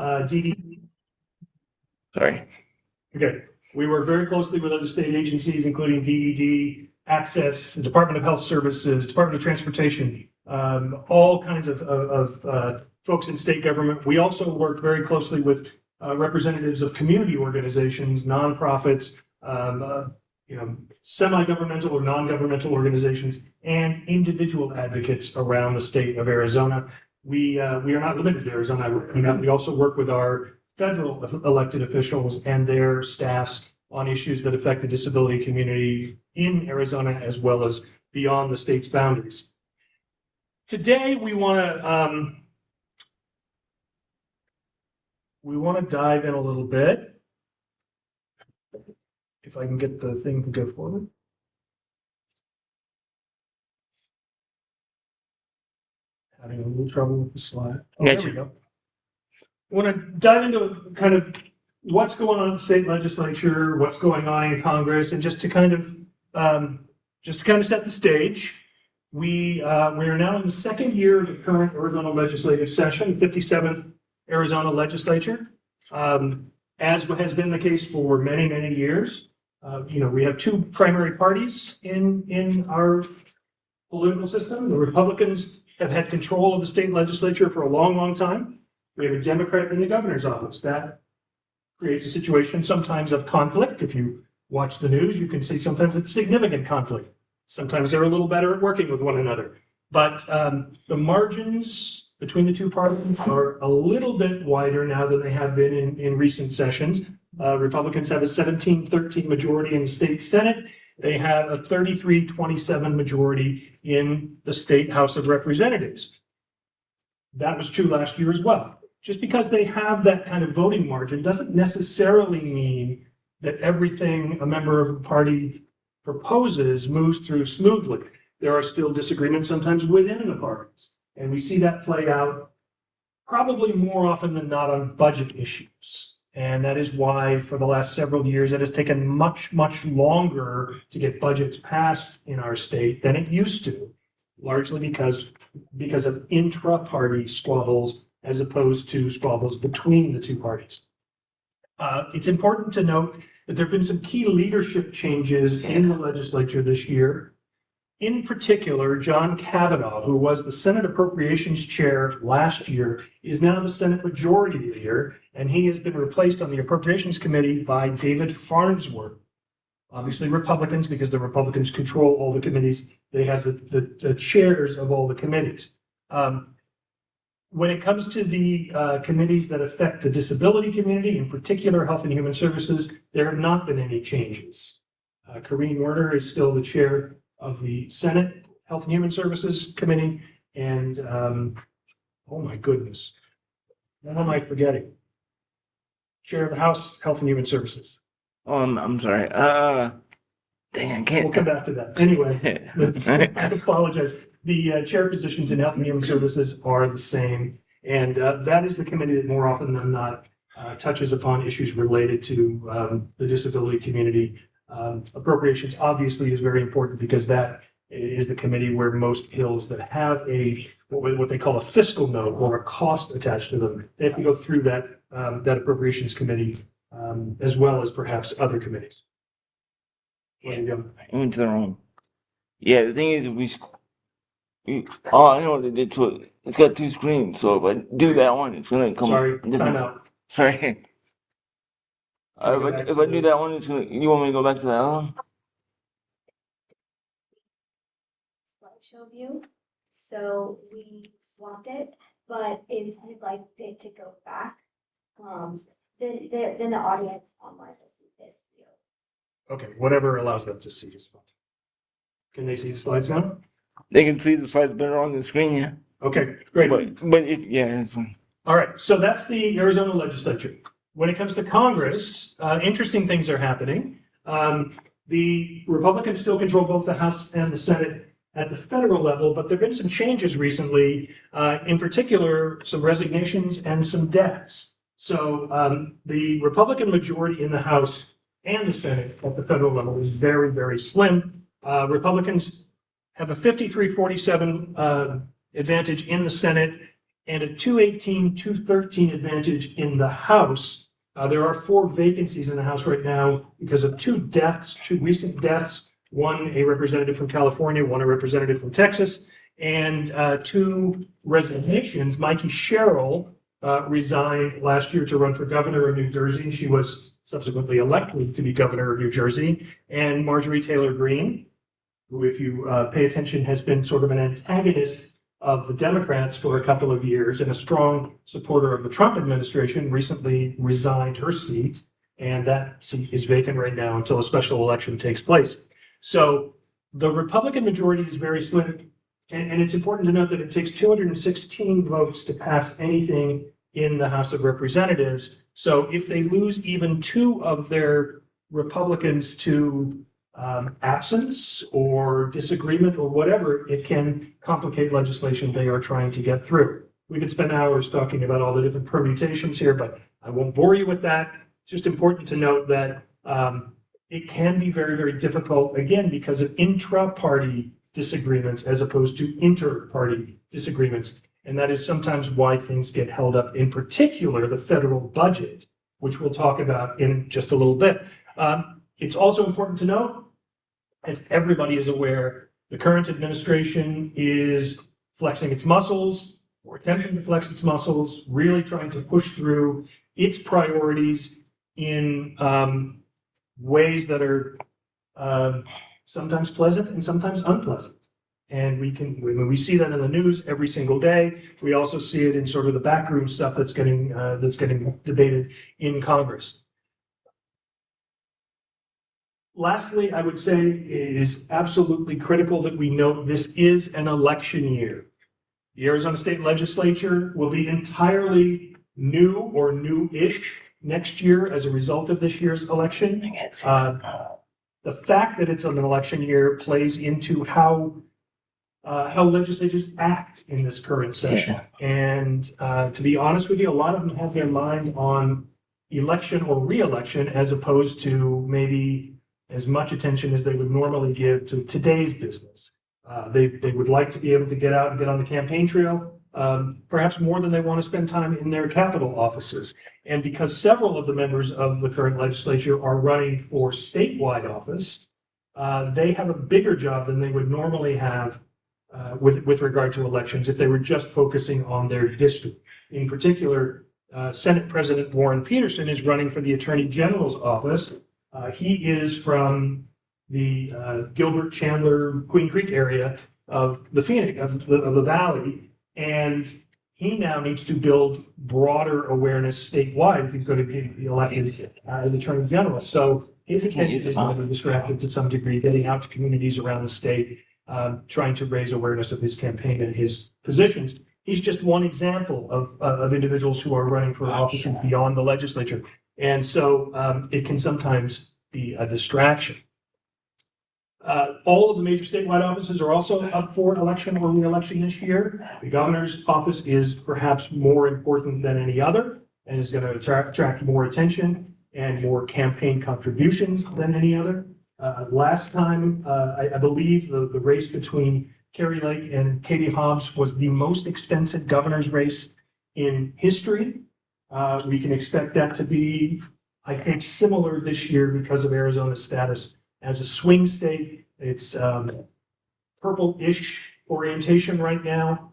DD. Sorry. Okay. We work very closely with other state agencies, including DED, Access, the Department of Health Services, Department of Transportation, all kinds of folks in state government. We also work very closely with representatives of community organizations, nonprofits, semi-governmental or non-governmental organizations, and individual advocates around the state of Arizona. We are not limited to Arizona. We also work with our federal elected officials and their staffs on issues that affect the disability community in Arizona as well as beyond the state's boundaries. Today, we want to dive in a little bit. If I can get the thing to go forward. Having a little trouble with the slide. Oh, there we go. I want to dive into kind of what's going on in the state legislature, what's going on in Congress, and just to kind of set the stage. We are now in the second year of the current Arizona legislative session, 57th Arizona legislature. As has been the case for many, many years, we have two primary parties in our political system. The Republicans have had control of the state legislature for a long, long time. We have a Democrat in the governor's office. That creates a situation sometimes of conflict. If you watch the news, you can see sometimes it's significant conflict. Sometimes they're a little better at working with one another. But the margins between the two parties are a little bit wider now than they have been in recent sessions. Republicans have a 17-13 majority in the state Senate. They have a 33-27 majority in the state House of Representatives. That was true last year as well. Just because they have that kind of voting margin doesn't necessarily mean that everything a member of a party proposes moves through smoothly. There are still disagreements sometimes within the parties. And we see that play out probably more often than not on budget issues. And that is why for the last several years, it has taken much, much longer to get budgets passed in our state than it used to, largely because of intra-party squabbles as opposed to squabbles between the two parties. It's important to note that there have been some key leadership changes in the legislature this year. In particular, John Kavanaugh, who was the Senate Appropriations Chair last year, is now the Senate Majority Leader, and he has been replaced on the Appropriations Committee by David Farnsworth. Obviously Republicans, because the Republicans control all the committees. They have the chairs of all the committees. When it comes to the committees that affect the disability community, in particular Health and Human Services, there have not been any changes. Corrine Werner is still the chair of the Senate Health and Human Services Committee, and oh my goodness, what am I forgetting? Chair of the House Health and Human Services. I'm sorry. Dang, I can't. We'll come back to that. Anyway, I apologize. The chair positions in Health and Human Services are the same, and that is the committee that more often than not touches upon issues related to the disability community. Appropriations obviously is very important because that is the committee where most bills that have what they call a fiscal note or a cost attached to them, they have to go through that appropriations committee as well as perhaps other committees. I went to the wrong. Yeah, the thing is, oh, I know what it did to it. It's got two screens, so if I do that one, it's gonna come. Sorry, time out. Sorry. If I do that one, you want me to go back to that other one? Slideshow view. So we swapped it, but if you'd like it to go back, then the audience online will see this view. Okay, whatever allows them to see as well. Can they see the slides now? They can see the slides better on the screen, yeah. Okay, great. But it's fine. All right, so that's the Arizona legislature. When it comes to Congress, interesting things are happening. The Republicans still control both the House and the Senate at the federal level, but there have been some changes recently, in particular, some resignations and some deaths. So the Republican majority in the House and the Senate at the federal level is very, very slim. Republicans have a 53-47 advantage in the Senate and a 218, 213 advantage in the House. There are 4 vacancies in the House right now because of 2 deaths, 2 recent deaths, one a representative from California, one a representative from Texas, and 2 resignations. Mikey Sherrill resigned last year to run for governor of New Jersey. She was subsequently elected to be governor of New Jersey. And Marjorie Taylor Greene, who, if you pay attention, has been sort of an antagonist of the Democrats for a couple of years and a strong supporter of the Trump administration, recently resigned her seat, and that seat is vacant right now until a special election takes place. So the Republican majority is very slim, and it's important to note that it takes 216 votes to pass anything in the House of Representatives. So if they lose even 2 of their Republicans to absence or disagreement or whatever, it can complicate legislation they are trying to get through. We could spend hours talking about all the different permutations here, but I won't bore you with that. It's just important to note that it can be very, very difficult, again, because of intra-party disagreements as opposed to inter-party disagreements. And that is sometimes why things get held up, in particular, the federal budget, which we'll talk about in just a little bit. It's also important to note, as everybody is aware, the current administration is flexing its muscles or attempting to flex its muscles, really trying to push through its priorities in ways that are sometimes pleasant and sometimes unpleasant. And we see that in the news every single day. We also see it in sort of the backroom stuff that's getting debated in Congress. Lastly, I would say it is absolutely critical that we note this is an election year. The Arizona State Legislature will be entirely new or new-ish next year as a result of this year's election. The fact that it's an election year plays into how legislatures act in this current session. And to be honest with you, a lot of them have their minds on election or re-election as opposed to maybe as much attention as they would normally give to today's business. They would like to be able to get out and get on the campaign trail, perhaps more than they want to spend time in their capital offices. And because several of the members of the current legislature are running for statewide office, they have a bigger job than they would normally have with regard to elections if they were just focusing on their district. In particular, Senate President Warren Peterson is running for the Attorney General's office. He is from the Gilbert, Chandler, Queen Creek area of the Phoenix, of the Valley, and he now needs to build broader awareness statewide if he's going to be elected as Attorney General. So his attention is going to be distracted to some degree, getting out to communities around the state, trying to raise awareness of his campaign and his positions. He's just one example of individuals who are running for offices beyond the legislature. And so it can sometimes be a distraction. All of the major statewide offices are also up for election or re-election this year. The governor's office is perhaps more important than any other and is going to attract more attention and more campaign contributions than any other. Last time, I believe the race between Kari Lake and Katie Hobbs was the most expensive governor's race in history. We can expect that to be, I think, similar this year because of Arizona's status as a swing state. It's purple-ish orientation right now.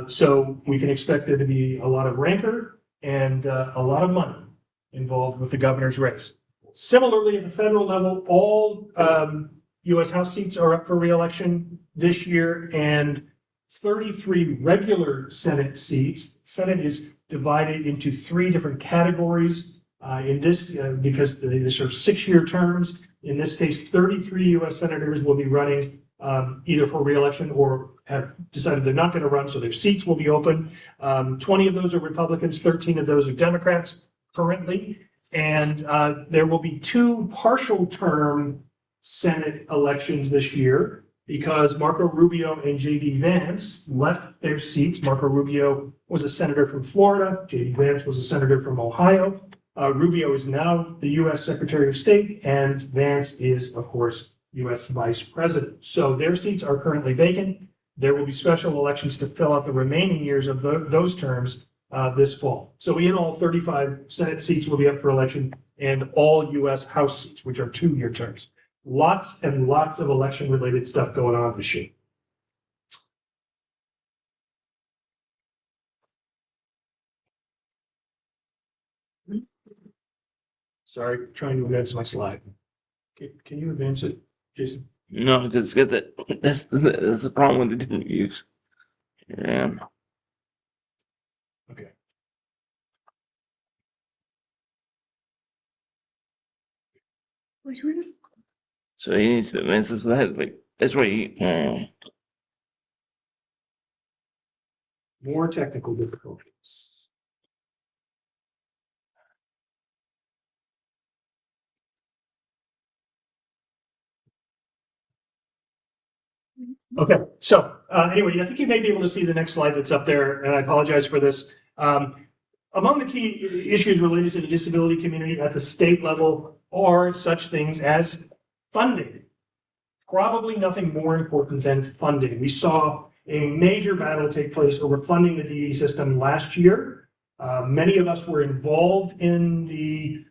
So we can expect there to be a lot of rancor and a lot of money involved with the governor's race. Similarly, at the federal level, all U.S. House seats are up for re-election this year, and 33 regular Senate seats. The Senate is divided into 3 different categories in this because these are 6-year terms. In this case, 33 U.S. senators will be running either for re-election or have decided they're not going to run, so their seats will be open. 20 of those are Republicans, 13 of those are Democrats currently, and there will be 2 partial term Senate elections this year because Marco Rubio and J.D. Vance left their seats. Marco Rubio was a senator from Florida. J.D. Vance was a senator from Ohio. Rubio is now the U.S. Secretary of State, and Vance is, of course, U.S. Vice President. So their seats are currently vacant. There will be special elections to fill out the remaining years of those terms this fall. So in all, 35 Senate seats will be up for election and all U.S. House seats, which are 2-year terms. Lots and lots of election-related stuff going on this year. Sorry, trying to advance my slide. Can you advance it, Jason? No, it's good that that's the problem with the different views. Yeah. Okay. Which one? So he needs to advance his slide. Like that's why he. More technical difficulties. Okay, so anyway, I think you may be able to see the next slide that's up there, and I apologize for this. Among the key issues related to the disability community at the state level are such things as funding. Probably nothing more important than funding. We saw a major battle take place over funding the DE system last year. Many of us were involved in the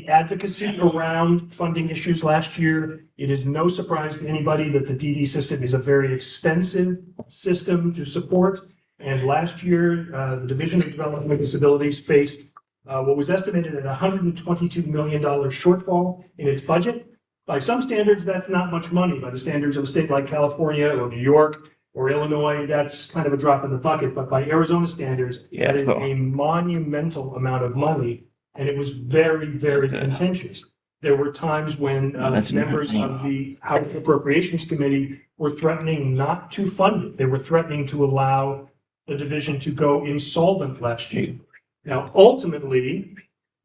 advocacy around funding issues last year. It is no surprise to anybody that the DD system is a very expensive system to support. And last year, the Division of Development of Disabilities faced what was estimated at $122 million shortfall in its budget. By some standards, that's not much money. By the standards of a state like California or New York or Illinois, that's kind of a drop in the bucket. But by Arizona standards, that is a monumental amount of money. And it was very, very contentious. There were times when members of the House Appropriations Committee were threatening not to fund it. They were threatening to allow the division to go insolvent last year. Now, ultimately,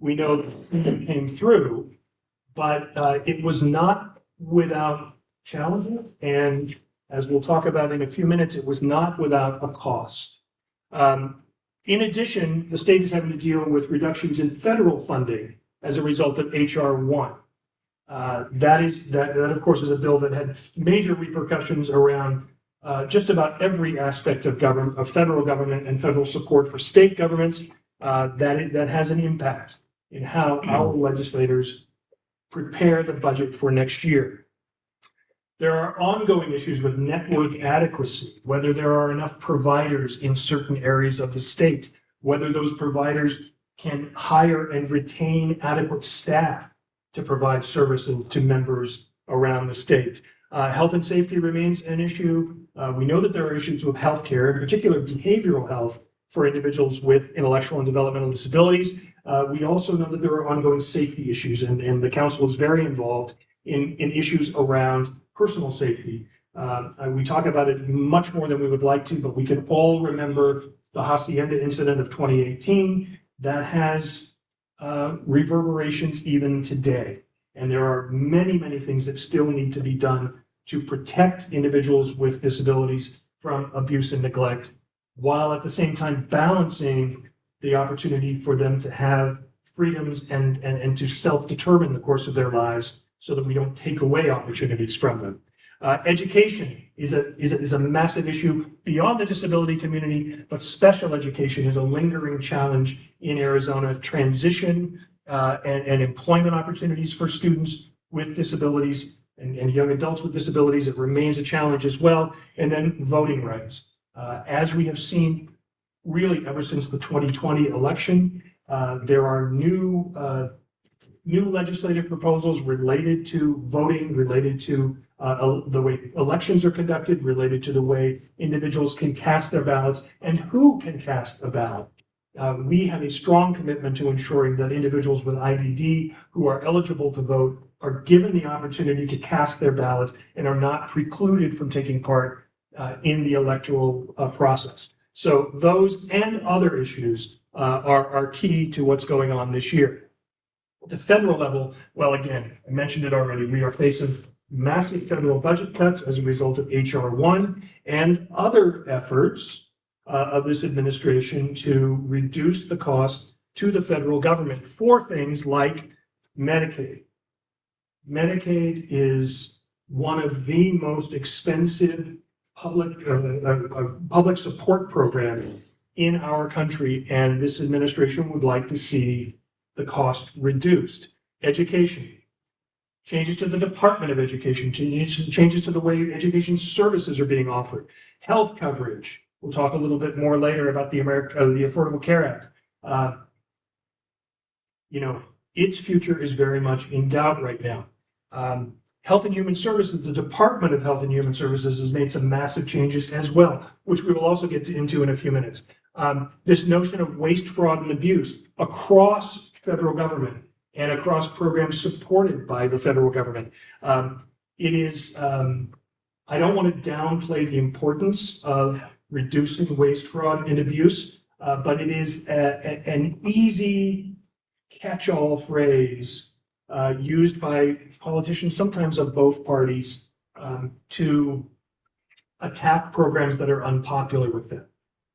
we know that it came through, but it was not without challenges. And as we'll talk about in a few minutes, it was not without a cost. In addition, the state is having to deal with reductions in federal funding as a result of H.R. 1. That, of course, is a bill that had major repercussions around just about every aspect of government, of federal government and federal support for state governments. That has an impact in how our legislators prepare the budget for next year. There are ongoing issues with network adequacy, whether there are enough providers in certain areas of the state, whether those providers can hire and retain adequate staff to provide services to members around the state. Health and safety remains an issue. We know that there are issues with healthcare, in particular behavioral health for individuals with intellectual and developmental disabilities. We also know that there are ongoing safety issues, and the council is very involved in issues around personal safety. We talk about it much more than we would like to, but we can all remember the Hacienda incident of 2018 that has reverberations even today. And there are many, many things that still need to be done to protect individuals with disabilities from abuse and neglect, while at the same time balancing the opportunity for them to have freedoms and to self-determine the course of their lives, so that we don't take away opportunities from them. Education is a massive issue beyond the disability community, but special education is a lingering challenge in Arizona. Transition and employment opportunities for students with disabilities and young adults with disabilities, it remains a challenge as well. And then voting rights. As we have seen really ever since the 2020 election, there are new legislative proposals related to voting, related to the way elections are conducted, related to the way individuals can cast their ballots and who can cast a ballot. We have a strong commitment to ensuring that individuals with IDD who are eligible to vote are given the opportunity to cast their ballots and are not precluded from taking part in the electoral process. So those and other issues are key to what's going on this year. At the federal level, well, again, I mentioned it already, we are facing massive federal budget cuts as a result of H.R. 1 and other efforts of this administration to reduce the cost to the federal government for things like Medicaid. Medicaid is one of the most expensive public support programs in our country, and this administration would like to see the cost reduced. Education, changes to the Department of Education, changes to the way education services are being offered, health coverage. We'll talk a little bit more later about the Affordable Care Act. Its future is very much in doubt right now. Health and Human Services, the Department of Health and Human Services has made some massive changes as well, which we will also get into in a few minutes. This notion of waste, fraud, and abuse across federal government and across programs supported by the federal government. It is, I don't want to downplay the importance of reducing waste, fraud, and abuse, but it is an easy catch-all phrase used by politicians, sometimes of both parties, to attack programs that are unpopular with them.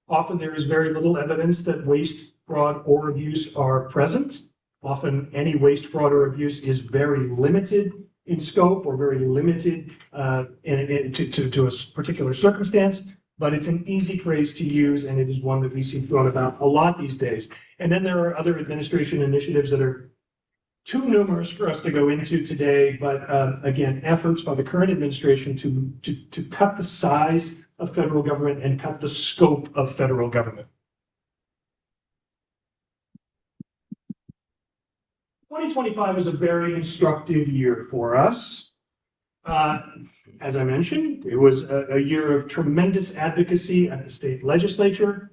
Often there is very little evidence that waste, fraud, or abuse are present. Often any waste, fraud, or abuse is very limited in scope or very limited to a particular circumstance, but it's an easy phrase to use, and it is one that we see thrown about a lot these days. And then there are other administration initiatives that are too numerous for us to go into today, but again, efforts by the current administration to cut the size of federal government and cut the scope of federal government. 2025 was a very instructive year for us. As I mentioned, it was a year of tremendous advocacy at the state legislature.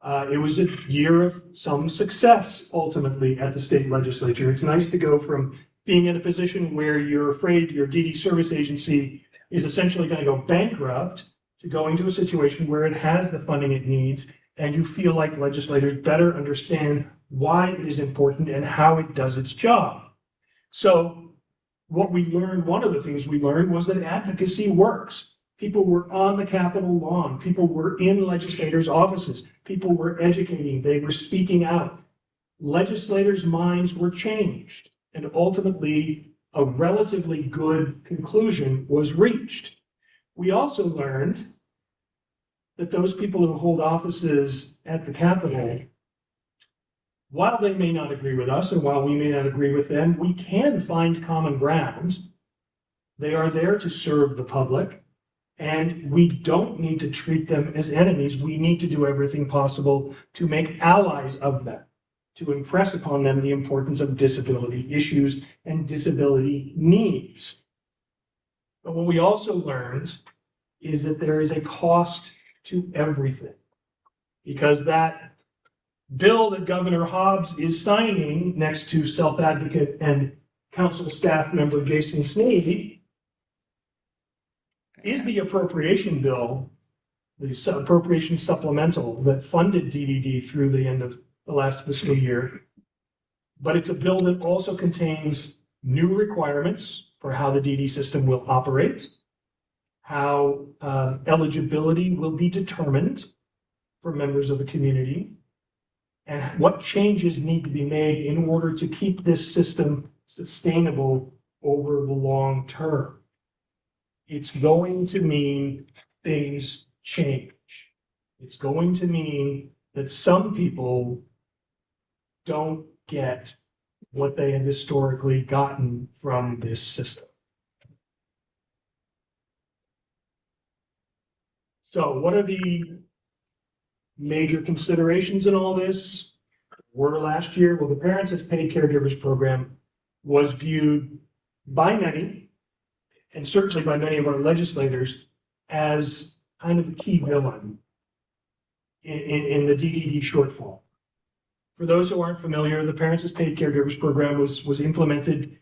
It was a year of some success, ultimately, at the state legislature. It's nice to go from being in a position where you're afraid your DD service agency is essentially going to go bankrupt to going to a situation where it has the funding it needs, and you feel like legislators better understand why it is important and how it does its job. So what we learned, one of the things we learned was that advocacy works. People were on the Capitol lawn. People were in legislators' offices. People were educating. They were speaking out. Legislators' minds were changed. And ultimately, a relatively good conclusion was reached. We also learned that those people who hold offices at the Capitol, while they may not agree with us and while we may not agree with them, we can find common ground. They are there to serve the public. And we don't need to treat them as enemies. We need to do everything possible to make allies of them, to impress upon them the importance of disability issues and disability needs. But what we also learned is that there is a cost to everything, because that bill that Governor Hobbs is signing next to self-advocate and council staff member Jason Sneed is the appropriation bill, the appropriation supplemental that funded DDD through the end of the last fiscal year. But it's a bill that also contains new requirements for how the DD system will operate, how eligibility will be determined for members of the community, and what changes need to be made in order to keep this system sustainable over the long term. It's going to mean things change. It's going to mean that some people don't get what they have historically gotten from this system. So what are the major considerations in all this? Were last year, well, the Parents as Paid Caregivers program was viewed by many, and certainly by many of our legislators, as kind of the key villain in the DDD shortfall. For those who aren't familiar, the Parents as Paid Caregivers program was implemented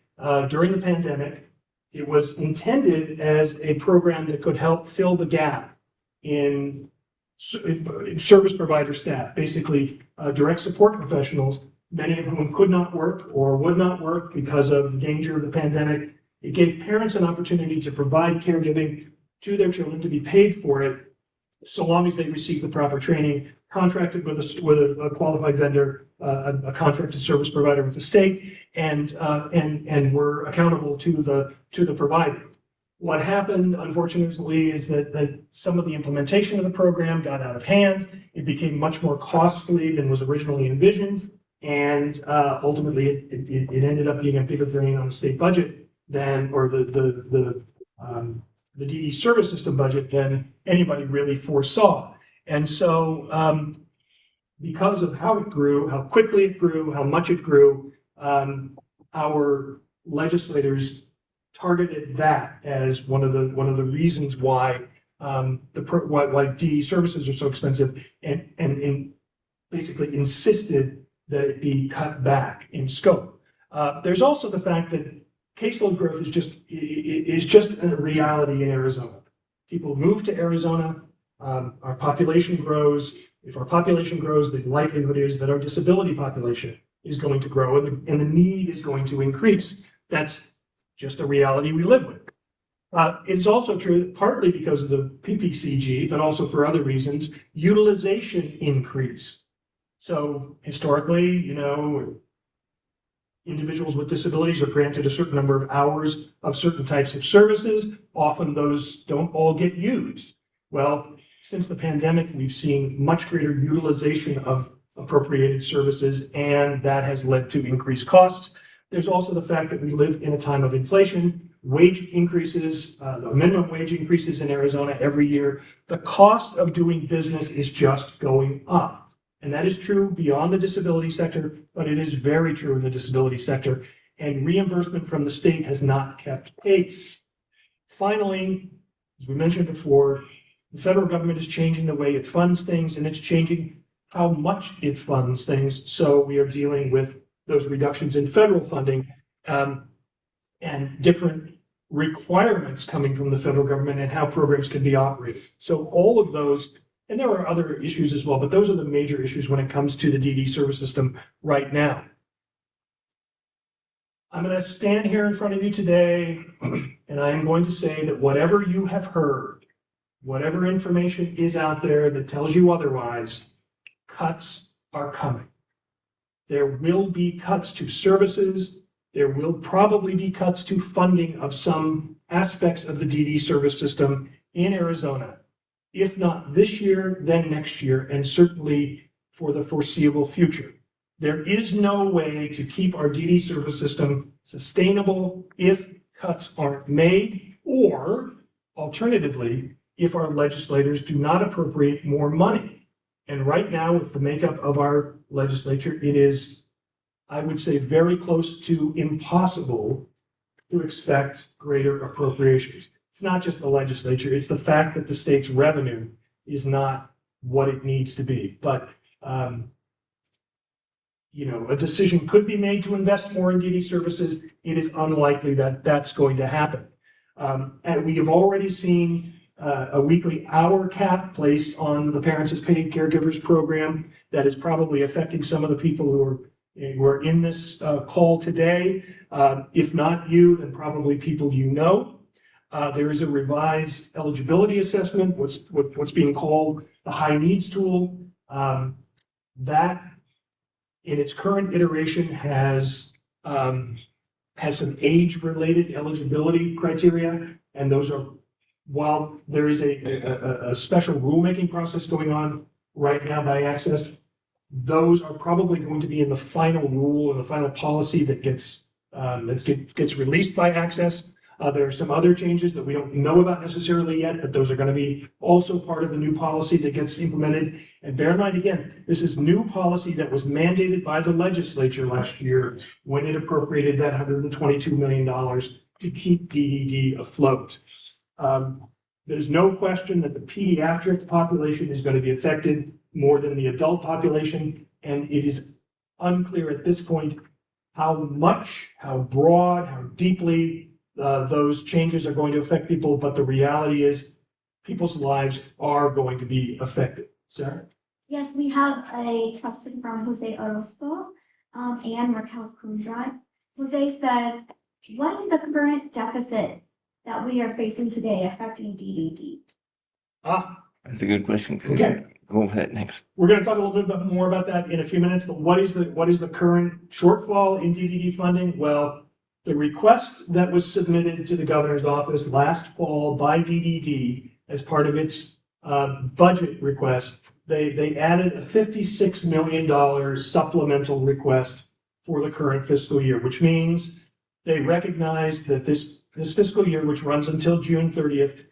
during the pandemic. It was intended as a program that could help fill the gap in service provider staff, basically direct support professionals, many of whom could not work or would not work because of the danger of the pandemic. It gave parents an opportunity to provide caregiving to their children, to be paid for it, so long as they received the proper training, contracted with a qualified vendor, a contracted service provider with the state, and were accountable to the provider. What happened, unfortunately, is that some of the implementation of the program got out of hand. It became much more costly than was originally envisioned. And ultimately, it ended up being a bigger drain on the state budget than, or the DD service system budget than anybody really foresaw. And so because of how it grew, how quickly it grew, how much it grew, our legislators targeted that as one of the reasons why why DE services are so expensive, and basically insisted that it be cut back in scope. There's also the fact that caseload growth is just a reality in Arizona. People move to Arizona. Our population grows. If our population grows, the likelihood is that our disability population is going to grow, and the need is going to increase. That's just a reality we live with. It's also true that partly because of the PPCG, but also for other reasons, utilization increased. So historically, individuals with disabilities are granted a certain number of hours of certain types of services. Often those don't all get used. Well, since the pandemic, we've seen much greater utilization of appropriated services, and that has led to increased costs. There's also the fact that we live in a time of inflation, wage increases, the minimum wage increases in Arizona every year. The cost of doing business is just going up. And that is true beyond the disability sector, but it is very true in the disability sector. And reimbursement from the state has not kept pace. Finally, as we mentioned before, the federal government is changing the way it funds things, and it's changing how much it funds things. So we are dealing with those reductions in federal funding and different requirements coming from the federal government and how programs can be operated. So all of those, and there are other issues as well, but those are the major issues when it comes to the DD service system right now. I'm going to stand here in front of you today, and I am going to say that whatever you have heard, whatever information is out there that tells you otherwise, cuts are coming. There will be cuts to services. There will probably be cuts to funding of some aspects of the DD service system in Arizona. If not this year, then next year, and certainly for the foreseeable future. There is no way to keep our DD service system sustainable if cuts aren't made, or alternatively, if our legislators do not appropriate more money. And right now, with the makeup of our legislature, it is, I would say, very close to impossible to expect greater appropriations. It's not just the legislature, it's the fact that the state's revenue is not what it needs to be. But, a decision could be made to invest more in DD services. It is unlikely that that's going to happen. And we have already seen a weekly hour cap placed on the Parents as Paid Caregivers program that is probably affecting some of the people who are in this call today. If not you, then probably people you know. There is a revised eligibility assessment, what's being called the high needs tool. That, in its current iteration, has some age-related eligibility criteria, and those are, while there is a special rulemaking process going on right now by Access, those are probably going to be in the final rule and the final policy that gets released by Access. There are some other changes that we don't know about necessarily yet, but those are going to be also part of the new policy that gets implemented. And bear in mind, again, this is new policy that was mandated by the legislature last year when it appropriated that $122 million to keep DDD afloat. There's no question that the pediatric population is going to be affected more than the adult population, and it is unclear at this point how much, how broad, how deeply those changes are going to affect people, but the reality is people's lives are going to be affected. Sarah? Yes, we have a question from Jose Orozco and Raquel Kundrat. Jose says, what is the current deficit that we are facing today affecting DDD? That's a good question. Okay. Go ahead next. We're going to talk a little bit more about that in a few minutes, but what is the current shortfall in DDD funding? Well, The request that was submitted to the governor's office last fall by DDD as part of its budget request, they added a $56 million supplemental request for the current fiscal year, which means they recognize that this fiscal year, which runs until June 30th,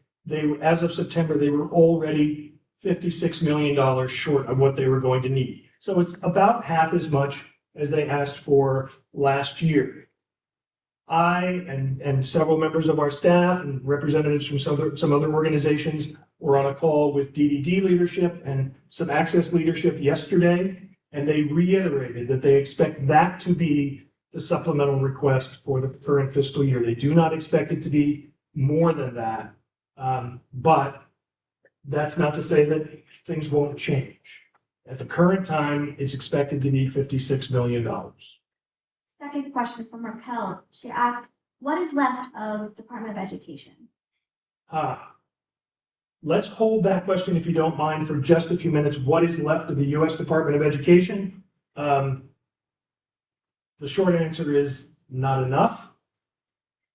as of September, they were already $56 million short of what they were going to need. So it's about half as much as they asked for last year. I and several members of our staff and representatives from some other organizations were on a call with DDD leadership and some Access leadership yesterday, and they reiterated that they expect that to be the supplemental request for the current fiscal year. They do not expect it to be more than that, but that's not to say that things won't change. At the current time, it's expected to be $56 million. Second question from Raquel. She asked, what is left of Department of Education? Let's hold that question, if you don't mind, for just a few minutes. What is left of the U.S. Department of Education? The short answer is not enough,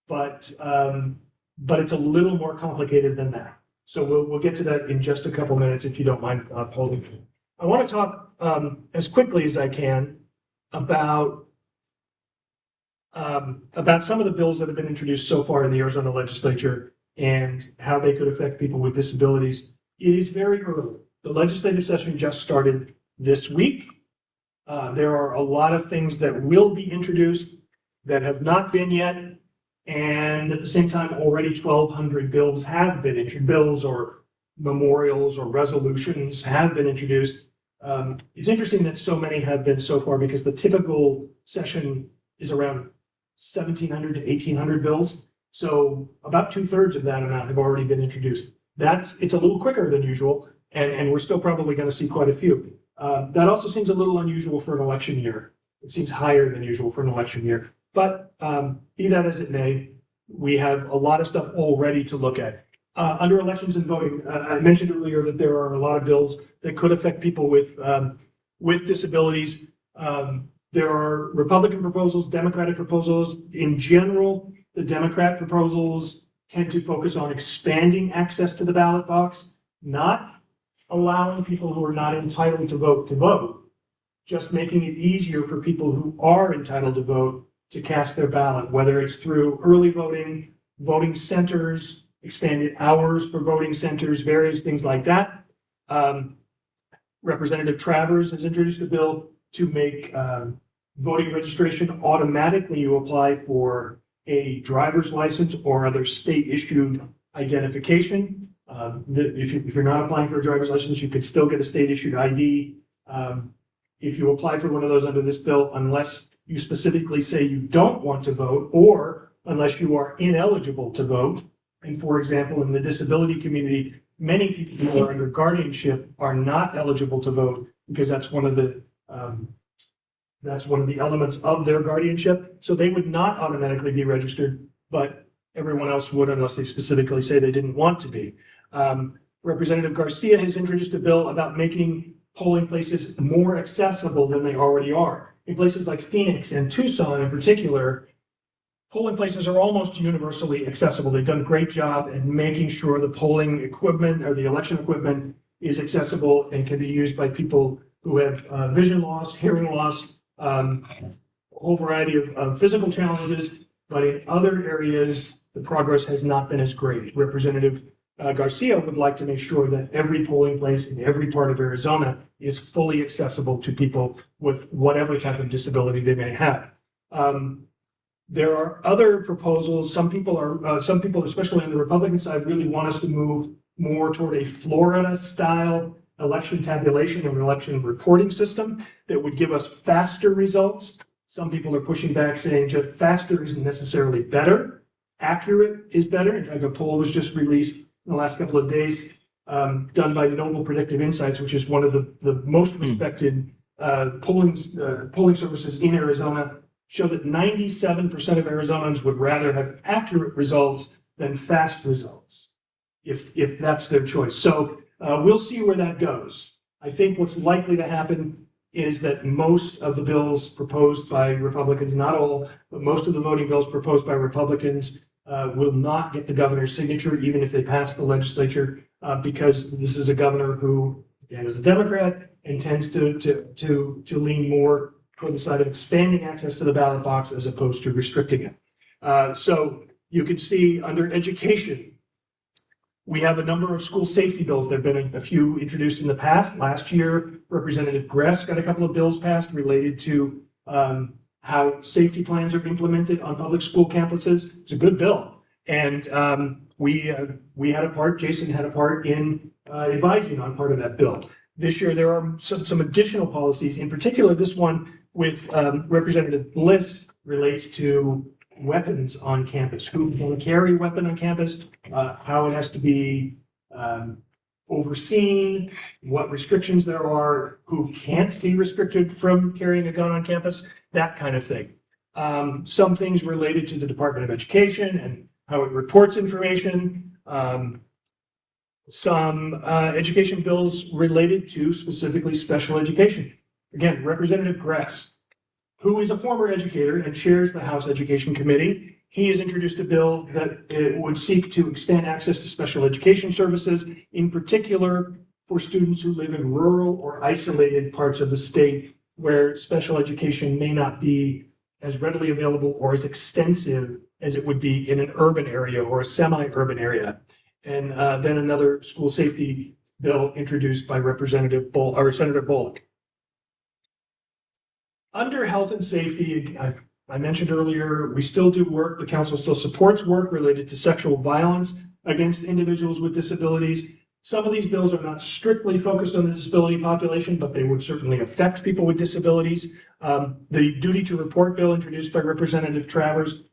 but it's a little more complicated than that. So we'll get to that in just a couple minutes, if you don't mind holding. I want to talk as quickly as I can about some of the bills that have been introduced so far in the Arizona legislature and how they could affect people with disabilities. It is very early. The legislative session just started this week. There are a lot of things that will be introduced that have not been yet. And at the same time, already 1,200 bills have been introduced, bills or memorials or resolutions have been introduced. It's interesting that so many have been so far, because the typical session is around 1,700 to 1,800 bills. So about 2/3 of that amount have already been introduced. It's a little quicker than usual, and we're still probably going to see quite a few. That also seems a little unusual for an election year. It seems higher than usual for an election year. But be that as it may, we have a lot of stuff already to look at. Under elections and voting, I mentioned earlier that there are a lot of bills that could affect people with disabilities. There are Republican proposals, Democratic proposals. In general, the Democrat proposals tend to focus on expanding access to the ballot box, not allowing people who are not entitled to vote, just making it easier for people who are entitled to vote to cast their ballot, whether it's through early voting, voting centers, expanded hours for voting centers, various things like that. Representative Travers has introduced a bill to make voting registration automatic when you apply for a driver's license or other state-issued identification. If you're not applying for a driver's license, you could still get a state-issued ID. If you apply for one of those under this bill, unless you specifically say you don't want to vote, or unless you are ineligible to vote. And for example, in the disability community, many people who are under guardianship are not eligible to vote, because that's one of the elements of their guardianship. So they would not automatically be registered, but everyone else would, unless they specifically say they didn't want to be. Representative Garcia has introduced a bill about making polling places more accessible than they already are. In places like Phoenix and Tucson in particular, polling places are almost universally accessible. They've done a great job at making sure the polling equipment or the election equipment is accessible and can be used by people who have vision loss, hearing loss, a whole variety of physical challenges. But in other areas, the progress has not been as great. Representative Garcia would like to make sure that every polling place in every part of Arizona is fully accessible to people with whatever type of disability they may have. There are other proposals. Some people, especially on the Republican side, really want us to move more toward a Florida-style election tabulation and election reporting system that would give us faster results. Some people are pushing back, saying just faster isn't necessarily better. Accurate is better. In fact, a poll was just released in the last couple of days, done by Noble Predictive Insights, which is one of the most respected polling services in Arizona, show that 97% of Arizonans would rather have accurate results than fast results, if that's their choice. So we'll see where that goes. I think what's likely to happen is that most of the bills proposed by Republicans, not all, but most of the voting bills proposed by Republicans will not get the governor's signature, even if they pass the legislature, because this is a governor who, again, is a Democrat and tends to lean more toward the side of expanding access to the ballot box as opposed to restricting it. So you can see under education, we have a number of school safety bills. There have been a few introduced in the past. Last year, Representative Gress got a couple of bills passed related to how safety plans are implemented on public school campuses. It's a good bill. And we had a part, Jason had a part in advising on part of that bill. This year, there are some additional policies, in particular, this one with Representative Bliss relates to weapons on campus, who can carry a weapon on campus, how it has to be overseen, what restrictions there are, who can't be restricted from carrying a gun on campus, that kind of thing. Some things related to the Department of Education and how it reports information, some education bills related to specifically special education. Again, Representative Gress, who is a former educator and chairs the House Education Committee. He has introduced a bill that would seek to extend access to special education services, in particular for students who live in rural or isolated parts of the state where special education may not be as readily available or as extensive as it would be in an urban area or a semi-urban area. And then another school safety bill introduced by Senator Bullock. Under health and safety, I mentioned earlier, we still do work. The council still supports work related to sexual violence against individuals with disabilities. Some of these bills are not strictly focused on the disability population, but they would certainly affect people with disabilities. The duty to report bill introduced by Representative Travers,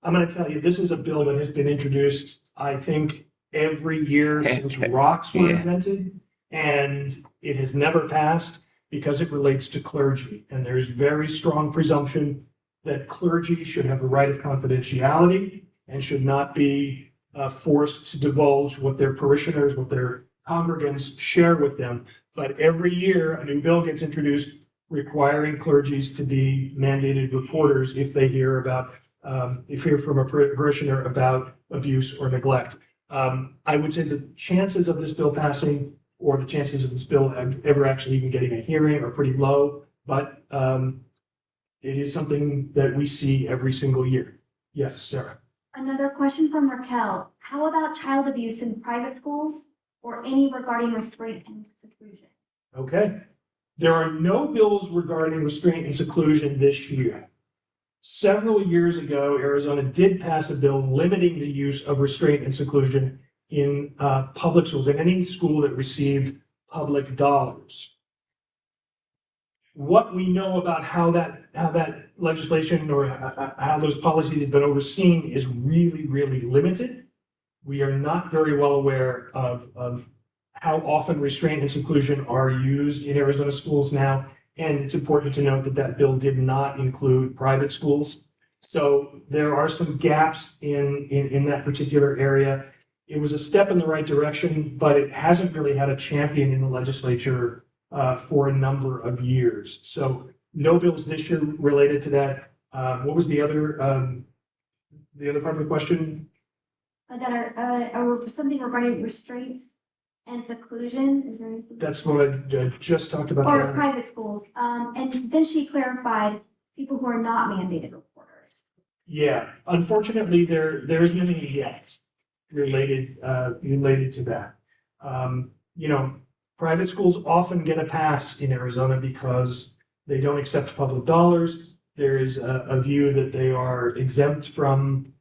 I'm going to tell you, this is a bill that has been introduced, I think, every year since rocks were invented, and it has never passed because it relates to clergy. And there's very strong presumption that clergy should have a right of confidentiality and should not be forced to divulge what their parishioners, what their congregants share with them. But every year, a new bill gets introduced requiring clergies to be mandated reporters if they hear from a parishioner about abuse or neglect. I would say the chances of this bill passing or the chances of this bill ever actually even getting a hearing are pretty low, but it is something that we see every single year. Yes, Sarah. Another question from Raquel. How about child abuse in private schools or any regarding restraint and seclusion? Okay. There are no bills regarding restraint and seclusion this year. Several years ago, Arizona did pass a bill limiting the use of restraint and seclusion in public schools, in any school that received public dollars. What we know about how that legislation or how those policies have been overseen is really, really limited. We are not very well aware of how often restraint and seclusion are used in Arizona schools now. And it's important to note that that bill did not include private schools. So there are some gaps in that particular area. It was a step in the right direction, but it hasn't really had a champion in the legislature for a number of years. So no bills this year related to that. What was the other part of the question? That are something regarding restraints and seclusion. Is there anything? That's what I just talked about. Or private schools. And then she clarified people who are not mandated reporters. Yeah, unfortunately, there isn't anything yet related to that. Private schools often get a pass in Arizona because they don't accept public dollars. There is a view that they are exempt from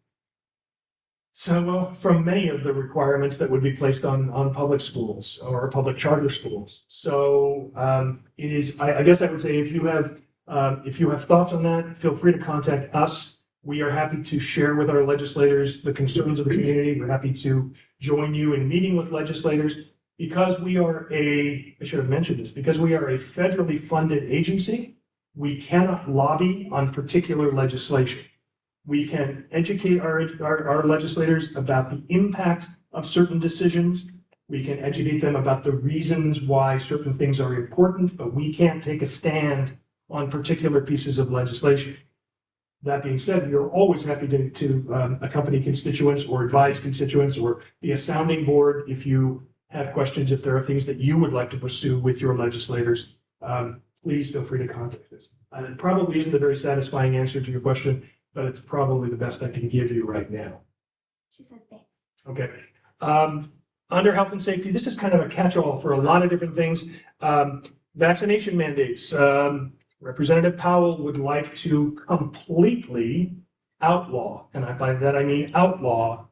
many of the requirements that would be placed on public schools or public charter schools. So it is. I guess I would say if you have thoughts on that, feel free to contact us. We are happy to share with our legislators the concerns of the community. We're happy to join you in meeting with legislators. Because we are I should have mentioned this, because we are a federally funded agency, we cannot lobby on particular legislation. We can educate our legislators about the impact of certain decisions, We can educate them about the reasons why certain things are important, but we can't take a stand on particular pieces of legislation. That being said, we are always happy to accompany constituents or advise constituents or be a sounding board if you have questions, if there are things that you would like to pursue with your legislators. Please feel free to contact us. It probably isn't a very satisfying answer to your question, but it's probably the best I can give you right now. She said thanks. Okay. Under health and safety, this is kind of a catch-all for a lot of different things. Vaccination mandates. Representative Powell would like to completely outlaw, and by that I mean outlaw,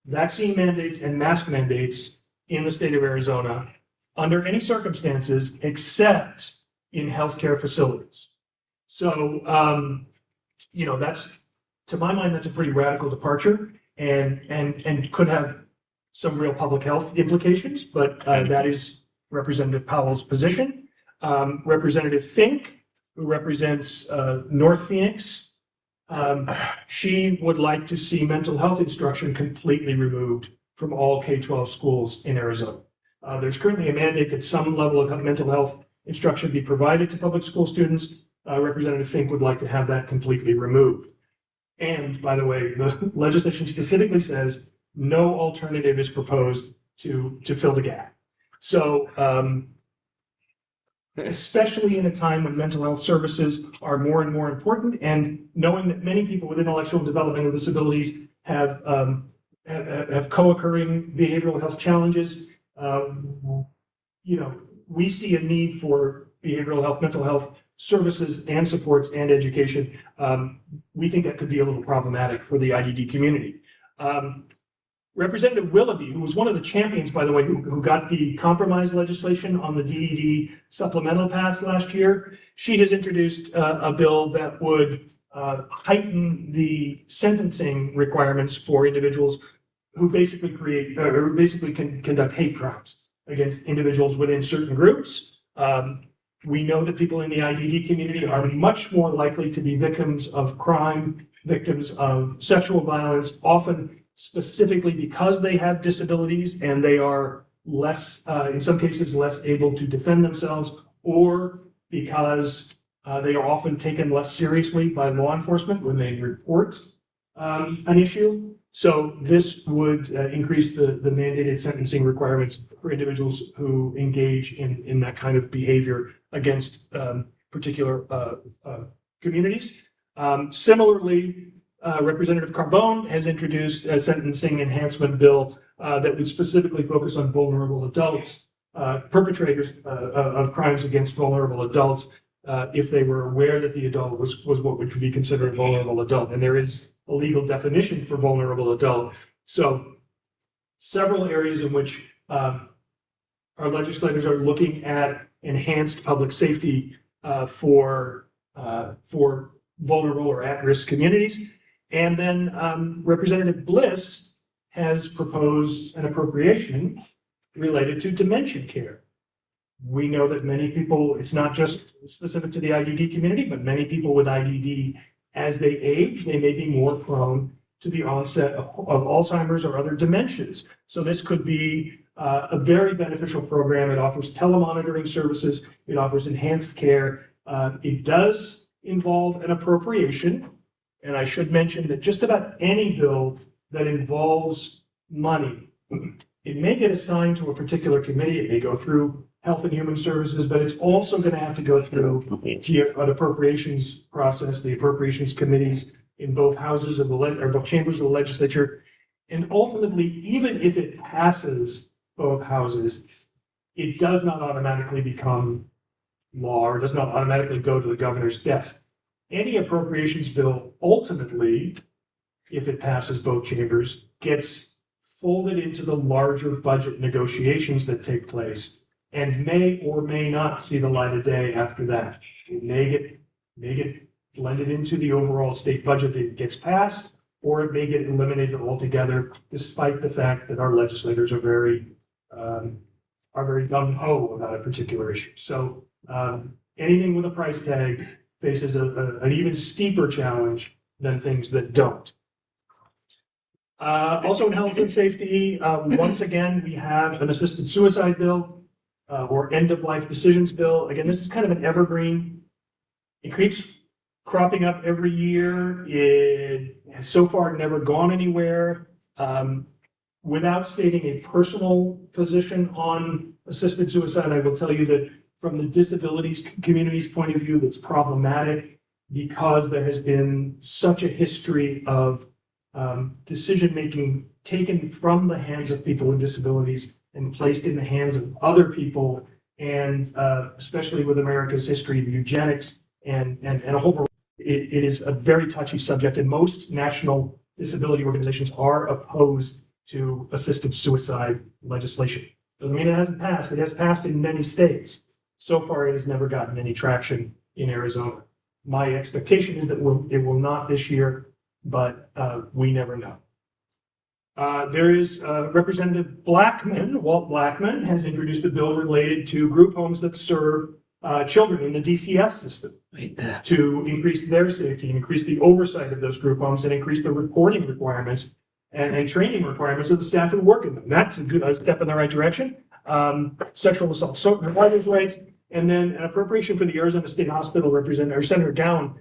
vaccine mandates and mask mandates in the state of Arizona under any circumstances except in healthcare facilities. So, that's, to my mind, that's a pretty radical departure and could have some real public health implications, but that is Representative Powell's position. Representative Fink, who represents North Phoenix, she would like to see mental health instruction completely removed from all K-12 schools in Arizona. There's currently a mandate that some level of mental health instruction be provided to public school students. Representative Fink would like to have that completely removed. And by the way, the legislation specifically says no alternative is proposed to fill the gap. So, especially in a time when mental health services are more and more important, and knowing that many people with intellectual developmental disabilities have co-occurring behavioral health challenges, we see a need for behavioral health, mental health services and supports and education. We think that could be a little problematic for the IDD community. Representative Willoughby, who was one of the champions, by the way, who got the compromise legislation on the DED supplemental passed last year, she has introduced a bill that would heighten the sentencing requirements for individuals who basically conduct hate crimes against individuals within certain groups. We know that people in the IDD community are much more likely to be victims of crime, victims of sexual violence, often specifically because they have disabilities and they are less, in some cases, less able to defend themselves, or because they are often taken less seriously by law enforcement when they report an issue. So this would increase the mandated sentencing requirements for individuals who engage in that kind of behavior against particular communities. Similarly, Representative Carbone has introduced a sentencing enhancement bill that would specifically focus on vulnerable adults, perpetrators of crimes against vulnerable adults, if they were aware that the adult was what would be considered a vulnerable adult. And there is a legal definition for vulnerable adult. So several areas in which our legislators are looking at enhanced public safety for vulnerable or at-risk communities. And then Representative Bliss has proposed an appropriation related to dementia care. We know that many people, it's not just specific to the IDD community, but many people with IDD, as they age, they may be more prone to the onset of Alzheimer's or other dementias. So this could be a very beneficial program. It offers telemonitoring services. It offers enhanced care. It does involve an appropriation. And I should mention that just about any bill that involves money, it may get assigned to a particular committee. It may go through Health and Human Services, but it's also going to have to go through an appropriations process, the appropriations committees in both houses of both chambers of the legislature. And ultimately, even if it passes both houses, it does not automatically become law or does not automatically go to the governor's desk. Any appropriations bill ultimately, if it passes both chambers, gets folded into the larger budget negotiations that take place and may or may not see the light of day after that. It may get blended into the overall state budget that gets passed, or it may get eliminated altogether, despite the fact that our legislators are very gung-ho about a particular issue. So anything with a price tag faces an even steeper challenge than things that don't. Also in health and safety, once again, we have an assisted suicide bill, or end of life decisions bill. Again, this is kind of an evergreen. It keeps cropping up every year. It has so far never gone anywhere. Without stating a personal position on assisted suicide, I will tell you that from the disabilities community's point of view, that's problematic because there has been such a history of decision-making taken from the hands of people with disabilities and placed in the hands of other people, and especially with America's history of eugenics and a whole variety. It is a very touchy subject, and most national disability organizations are opposed to assisted suicide legislation. Doesn't mean it hasn't passed. It has passed in many states. So far, it has never gotten any traction in Arizona. My expectation is that it will not this year, but we never know. There is Representative Blackman, Walt Blackman, has introduced a bill related to group homes that serve children in the DCS system to increase their safety, increase the oversight of those group homes, and increase the reporting requirements and training requirements of the staff who work in them. That's a good step in the right direction. Sexual assault survivors' rights, and then an appropriation for the Arizona State Hospital Representative, or Senator Gowan.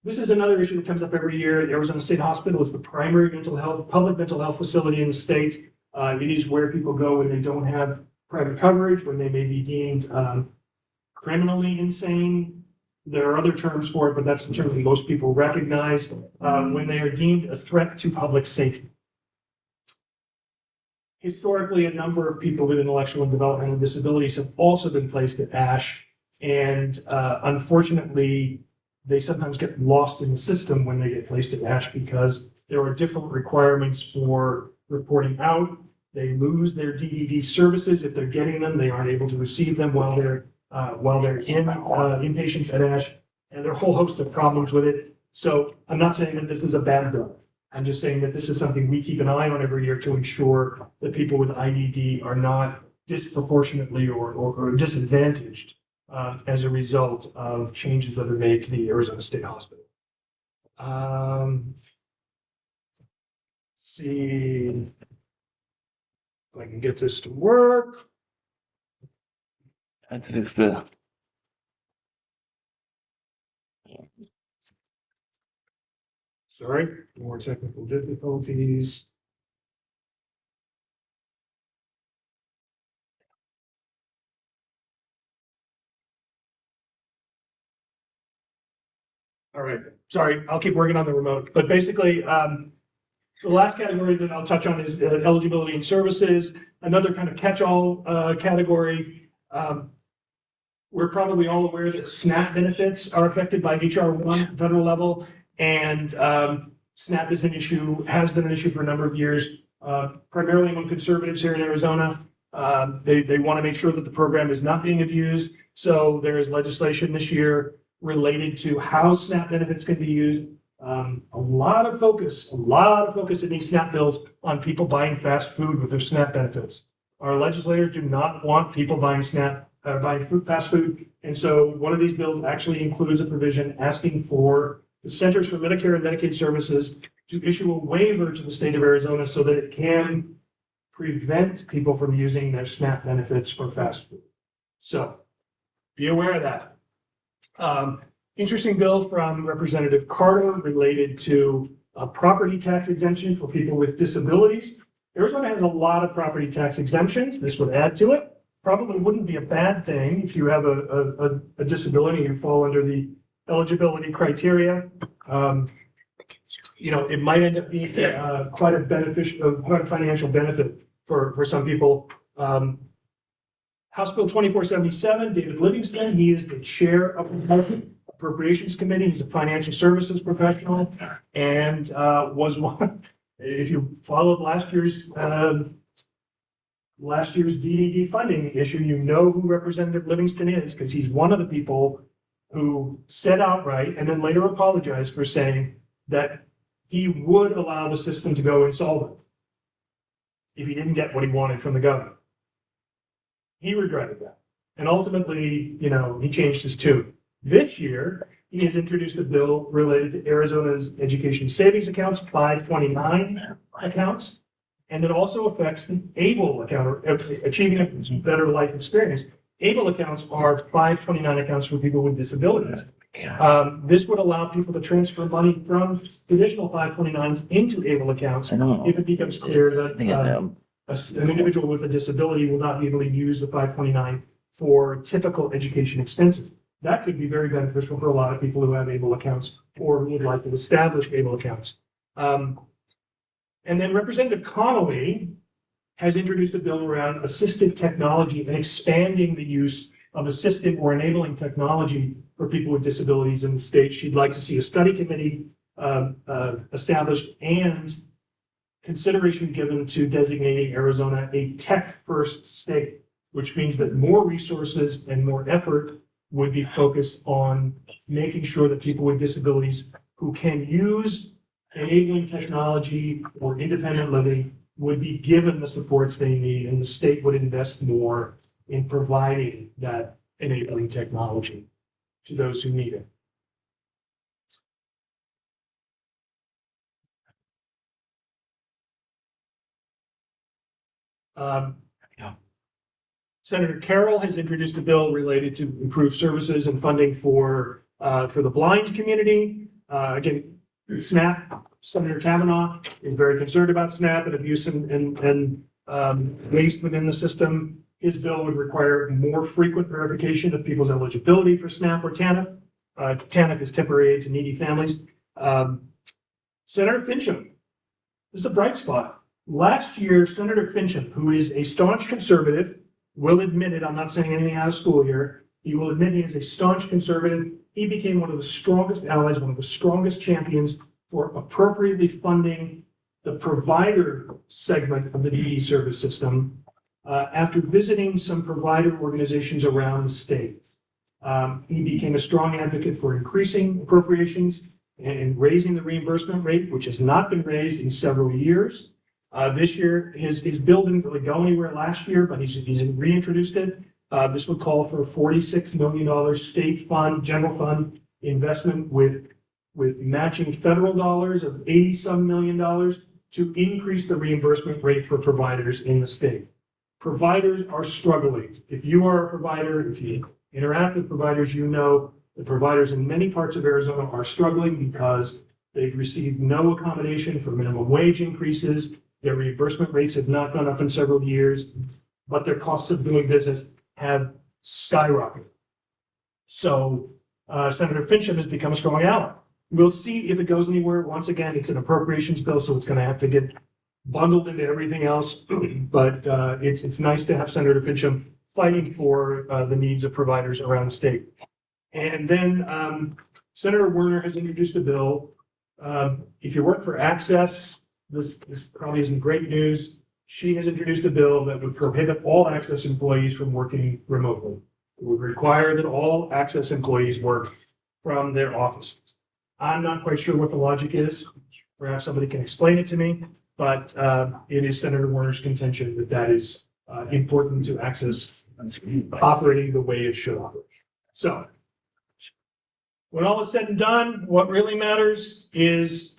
This is another issue that comes up every year. The Arizona State Hospital is the primary public mental health facility in the state. It is where people go when they don't have private coverage, when they may be deemed criminally insane. There are other terms for it, but that's the term that most people recognize, when they are deemed a threat to public safety. Historically, a number of people with intellectual and developmental disabilities have also been placed at ASH, and unfortunately, they sometimes get lost in the system when they get placed at ASH because there are different requirements for reporting out. They lose their DDD services if they're getting them. They aren't able to receive them while they're in inpatients at ASH, and there are a whole host of problems with it. So I'm not saying that this is a bad bill. I'm just saying that this is something we keep an eye on every year to ensure that people with IDD are not disproportionately or disadvantaged as a result of changes that are made to the Arizona State Hospital. See if I can get this to work. I have to fix the. Sorry, more technical difficulties. All right, sorry, I'll keep working on the remote. But basically, the last category that I'll touch on is eligibility and services, another kind of catch-all category. We're probably all aware that SNAP benefits are affected by HR 1 at the federal level, and SNAP is an issue, has been an issue for a number of years, primarily among conservatives here in Arizona. They want to make sure that the program is not being abused. So there is legislation this year related to how SNAP benefits can be used. A lot of focus in these SNAP bills on people buying fast food with their SNAP benefits. Our legislators do not want people buying fast food. And so one of these bills actually includes a provision asking for the Centers for Medicare and Medicaid Services to issue a waiver to the state of Arizona so that it can prevent people from using their SNAP benefits for fast food. So be aware of that. Interesting bill from Representative Carter related to a property tax exemption for people with disabilities. Arizona has a lot of property tax exemptions. This would add to it. Probably wouldn't be a bad thing if you have a disability and fall under the eligibility criteria. It might end up being quite a financial benefit for some people. House Bill 2477, David Livingston, he is the chair of the House Appropriations Committee. He's a financial services professional and was one, if you followed last year's DDD funding issue, you know who Representative Livingston is, because he's one of the people who said outright and then later apologized for saying that he would allow the system to go insolvent if he didn't get what he wanted from the government. He regretted that. And ultimately, he changed his tune. This year, he has introduced a bill related to Arizona's education savings accounts, 529 accounts. And it also affects the ABLE account, or achieving a better life experience. ABLE accounts are 529 accounts for people with disabilities. This would allow people to transfer money from traditional 529s into ABLE accounts if it becomes clear that an individual with a disability will not be able to use the 529 for typical education expenses. That could be very beneficial for a lot of people who have ABLE accounts or who would like to establish ABLE accounts. And then Representative Connolly has introduced a bill around assistive technology and expanding the use of assistive or enabling technology for people with disabilities in the state. She'd like to see a study committee established and consideration given to designating Arizona a tech-first state, which means that more resources and more effort would be focused on making sure that people with disabilities who can use enabling technology or independent living would be given the supports they need, and the state would invest more in providing that enabling technology to those who need it. Senator Carroll has introduced a bill related to improve services and funding for the blind community. Again, SNAP, Senator Kavanaugh is very concerned about SNAP and abuse and waste within the system. His bill would require more frequent verification of people's eligibility for SNAP or TANF. TANF is temporary aid to needy families. Senator Fincham, this is a bright spot. Last year, Senator Fincham, who is a staunch conservative, will admit it, I'm not saying anything out of school here, he will admit he is a staunch conservative. He became one of the strongest allies, one of the strongest champions for appropriately funding the provider segment of the DD service system after visiting some provider organizations around the state. He became a strong advocate for increasing appropriations and raising the reimbursement rate, which has not been raised in several years. This year, his bill didn't really go anywhere last year, but he's reintroduced it. This would call for a $46 million state fund, general fund investment with matching federal dollars of 80-some million dollars to increase the reimbursement rate for providers in the state. Providers are struggling. If you are a provider, if you interact with providers, you know the providers in many parts of Arizona are struggling because they've received no accommodation for minimum wage increases. Their reimbursement rates have not gone up in several years, but their costs of doing business have skyrocketed. So Senator Fincham has become a strong ally. We'll see if it goes anywhere. Once again, it's an appropriations bill, so it's going to have to get bundled into everything else. But it's nice to have Senator Fincham fighting for the needs of providers around the state. And then Senator Werner has introduced a bill. If you work for Access, this probably isn't great news. She has introduced a bill that would prohibit all Access employees from working remotely. It would require that all Access employees work from their offices. I'm not quite sure what the logic is. Perhaps somebody can explain it to me, but it is Senator Werner's contention that that is important to Access operating the way it should operate. So, when all is said and done, what really matters is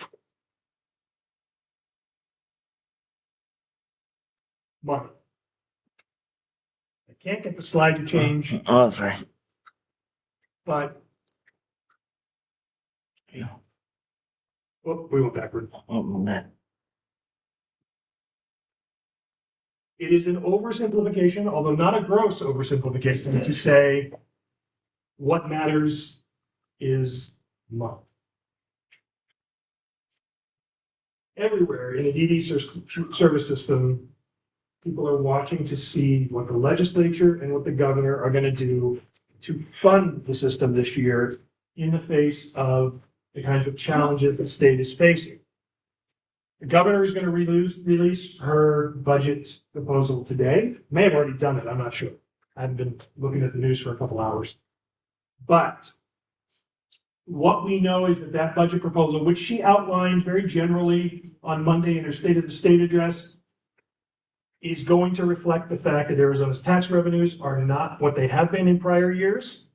money. I can't get the slide to change. Oh, sorry. But Yeah. Oh, we went backward. Oh, man. It is an oversimplification, although not a gross oversimplification, to say what matters is money. Everywhere in the DD service system, people are watching to see what the legislature and what the governor are going to do to fund the system this year in the face of the kinds of challenges the state is facing. The governor is going to release her budget proposal today. May have already done it, I'm not sure. I haven't been looking at the news for a couple hours. But what we know is that that budget proposal, which she outlined very generally on Monday in her State of the State address, is going to reflect the fact that Arizona's tax revenues are not what they have been in prior years,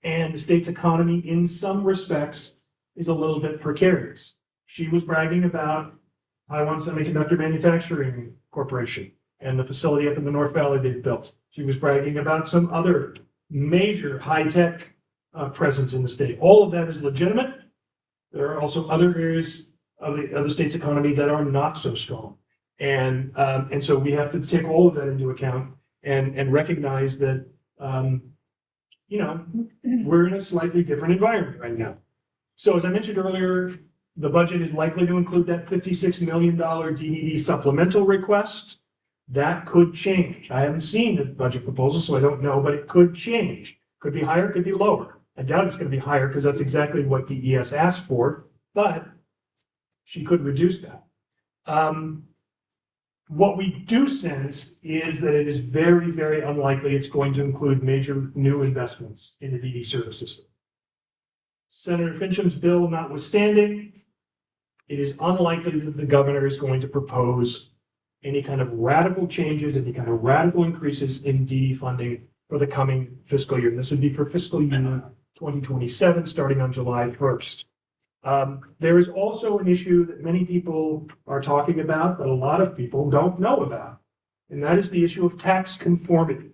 and the state's economy in some respects is a little bit precarious. She was bragging about Taiwan Semiconductor Manufacturing Corporation and the facility up in the North Valley they've built. She was bragging about some other major high-tech presence in the state. All of that is legitimate. There are also other areas of the state's economy that are not so strong. And so we have to take all of that into account and recognize that, we're in a slightly different environment right now. So as I mentioned earlier, the budget is likely to include that $56 million DDD supplemental request. That could change. I haven't seen the budget proposal, so I don't know, but it could change. Could be higher, could be lower. I doubt it's going to be higher because that's exactly what DES asked for, but she could reduce that. What we do sense is that it is very, very unlikely it's going to include major new investments in the DD service system. Senator Fincham's bill notwithstanding, it is unlikely that the governor is going to propose any kind of radical changes, any kind of radical increases in DD funding for the coming fiscal year. This would be for fiscal year 2027, starting on July 1st. There is also an issue that many people are talking about, but a lot of people don't know about, and that is the issue of tax conformity.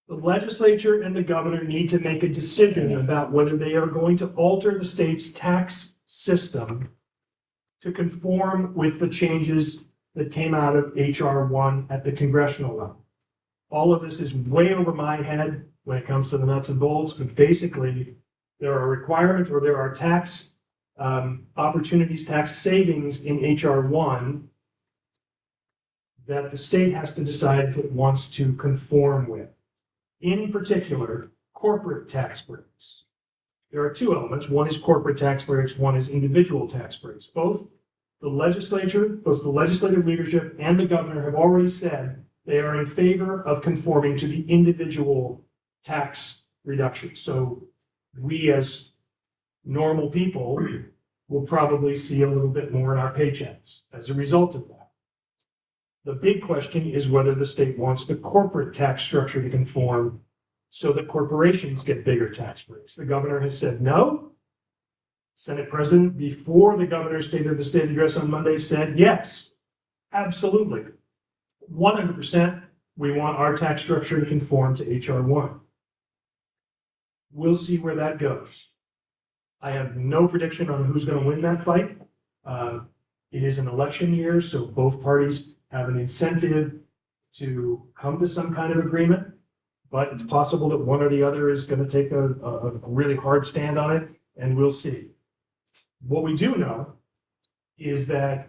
The legislature and the governor need to make a decision about whether they are going to alter the state's tax system to conform with the changes that came out of H.R. 1 at the congressional level. All of this is way over my head when it comes to the nuts and bolts, but basically there are requirements or there are tax opportunities, tax savings in H.R. 1 that the state has to decide if it wants to conform with. In particular, corporate tax breaks. There are two elements. One is corporate tax breaks, one is individual tax breaks. Both the legislature, both the legislative leadership and the governor have already said they are in favor of conforming to the individual tax reductions. So we as normal people will probably see a little bit more in our paychecks as a result of that. The big question is whether the state wants the corporate tax structure to conform so that corporations get bigger tax breaks. The governor has said no. Senate President, before the governor's State of the State address on Monday, said yes, absolutely. 100%, we want our tax structure to conform to H.R. 1. We'll see where that goes. I have no prediction on who's going to win that fight. It is an election year, so both parties have an incentive to come to some kind of agreement, but it's possible that one or the other is going to take a really hard stand on it, and we'll see. What we do know is that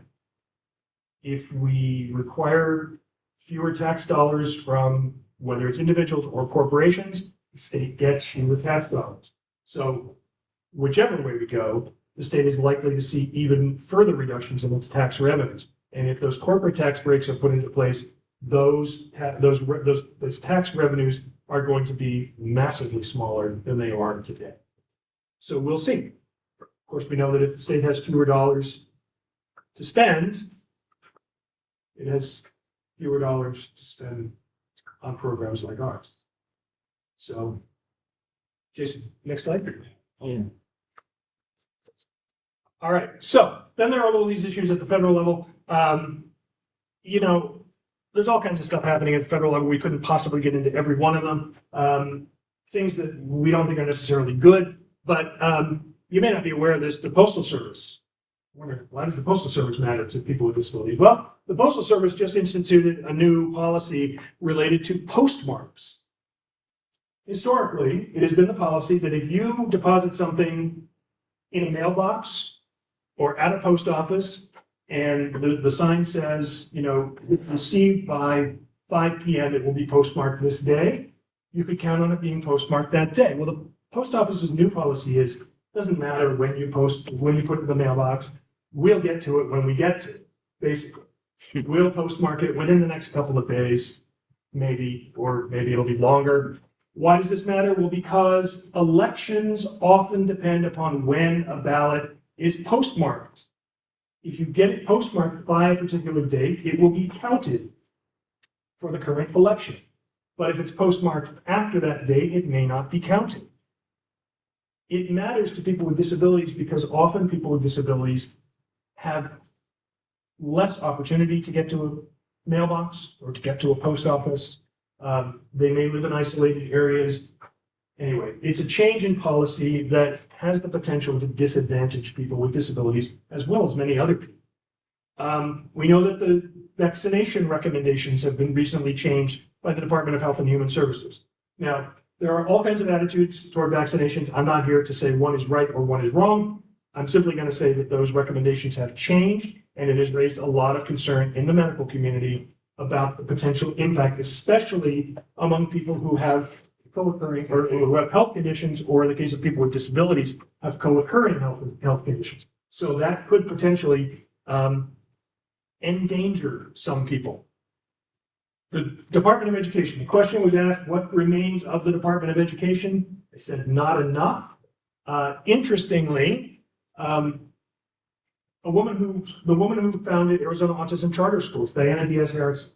if we require fewer tax dollars from whether it's individuals or corporations, the state gets fewer tax dollars. So whichever way we go, the state is likely to see even further reductions in its tax revenues. And if those corporate tax breaks are put into place, those tax revenues are going to be massively smaller than they are today. So we'll see. Of course, we know that if the state has fewer dollars to spend, it has fewer dollars to spend on programs like ours. So, Jason, next slide. Yeah. All right, so then there are all these issues at the federal level. There's all kinds of stuff happening at the federal level. We couldn't possibly get into every one of them. Things that we don't think are necessarily good, but you may not be aware of this, the Postal Service. I wonder, why does the Postal Service matter to people with disabilities? Well, the Postal Service just instituted a new policy related to postmarks. Historically, it has been the policy that if you deposit something in a mailbox or at a post office, and the sign says, if received by 5 p.m., it will be postmarked this day, you could count on it being postmarked that day. Well, the post office's new policy is, it doesn't matter when you put it in the mailbox, we'll get to it when we get to it, basically. We'll postmark it within the next couple of days, maybe, or maybe it'll be longer. Why does this matter? Well, because elections often depend upon when a ballot is postmarked. If you get it postmarked by a particular date, it will be counted for the current election. But if it's postmarked after that date, it may not be counted. It matters to people with disabilities because often people with disabilities have less opportunity to get to a mailbox or to get to a post office. They may live in isolated areas. Anyway, it's a change in policy that has the potential to disadvantage people with disabilities as well as many other people. We know that the vaccination recommendations have been recently changed by the Department of Health and Human Services. Now, there are all kinds of attitudes toward vaccinations. I'm not here to say one is right or one is wrong. I'm simply going to say that those recommendations have changed, and it has raised a lot of concern in the medical community about the potential impact, especially among people who have co-occurring or who have health conditions, or in the case of people with disabilities, have co-occurring health conditions. So that could potentially endanger some people. The Department of Education, the question was asked, what remains of the Department of Education? They said not enough. Interestingly, the woman who founded Arizona Autism Charter Schools, Diana Diaz-Harris,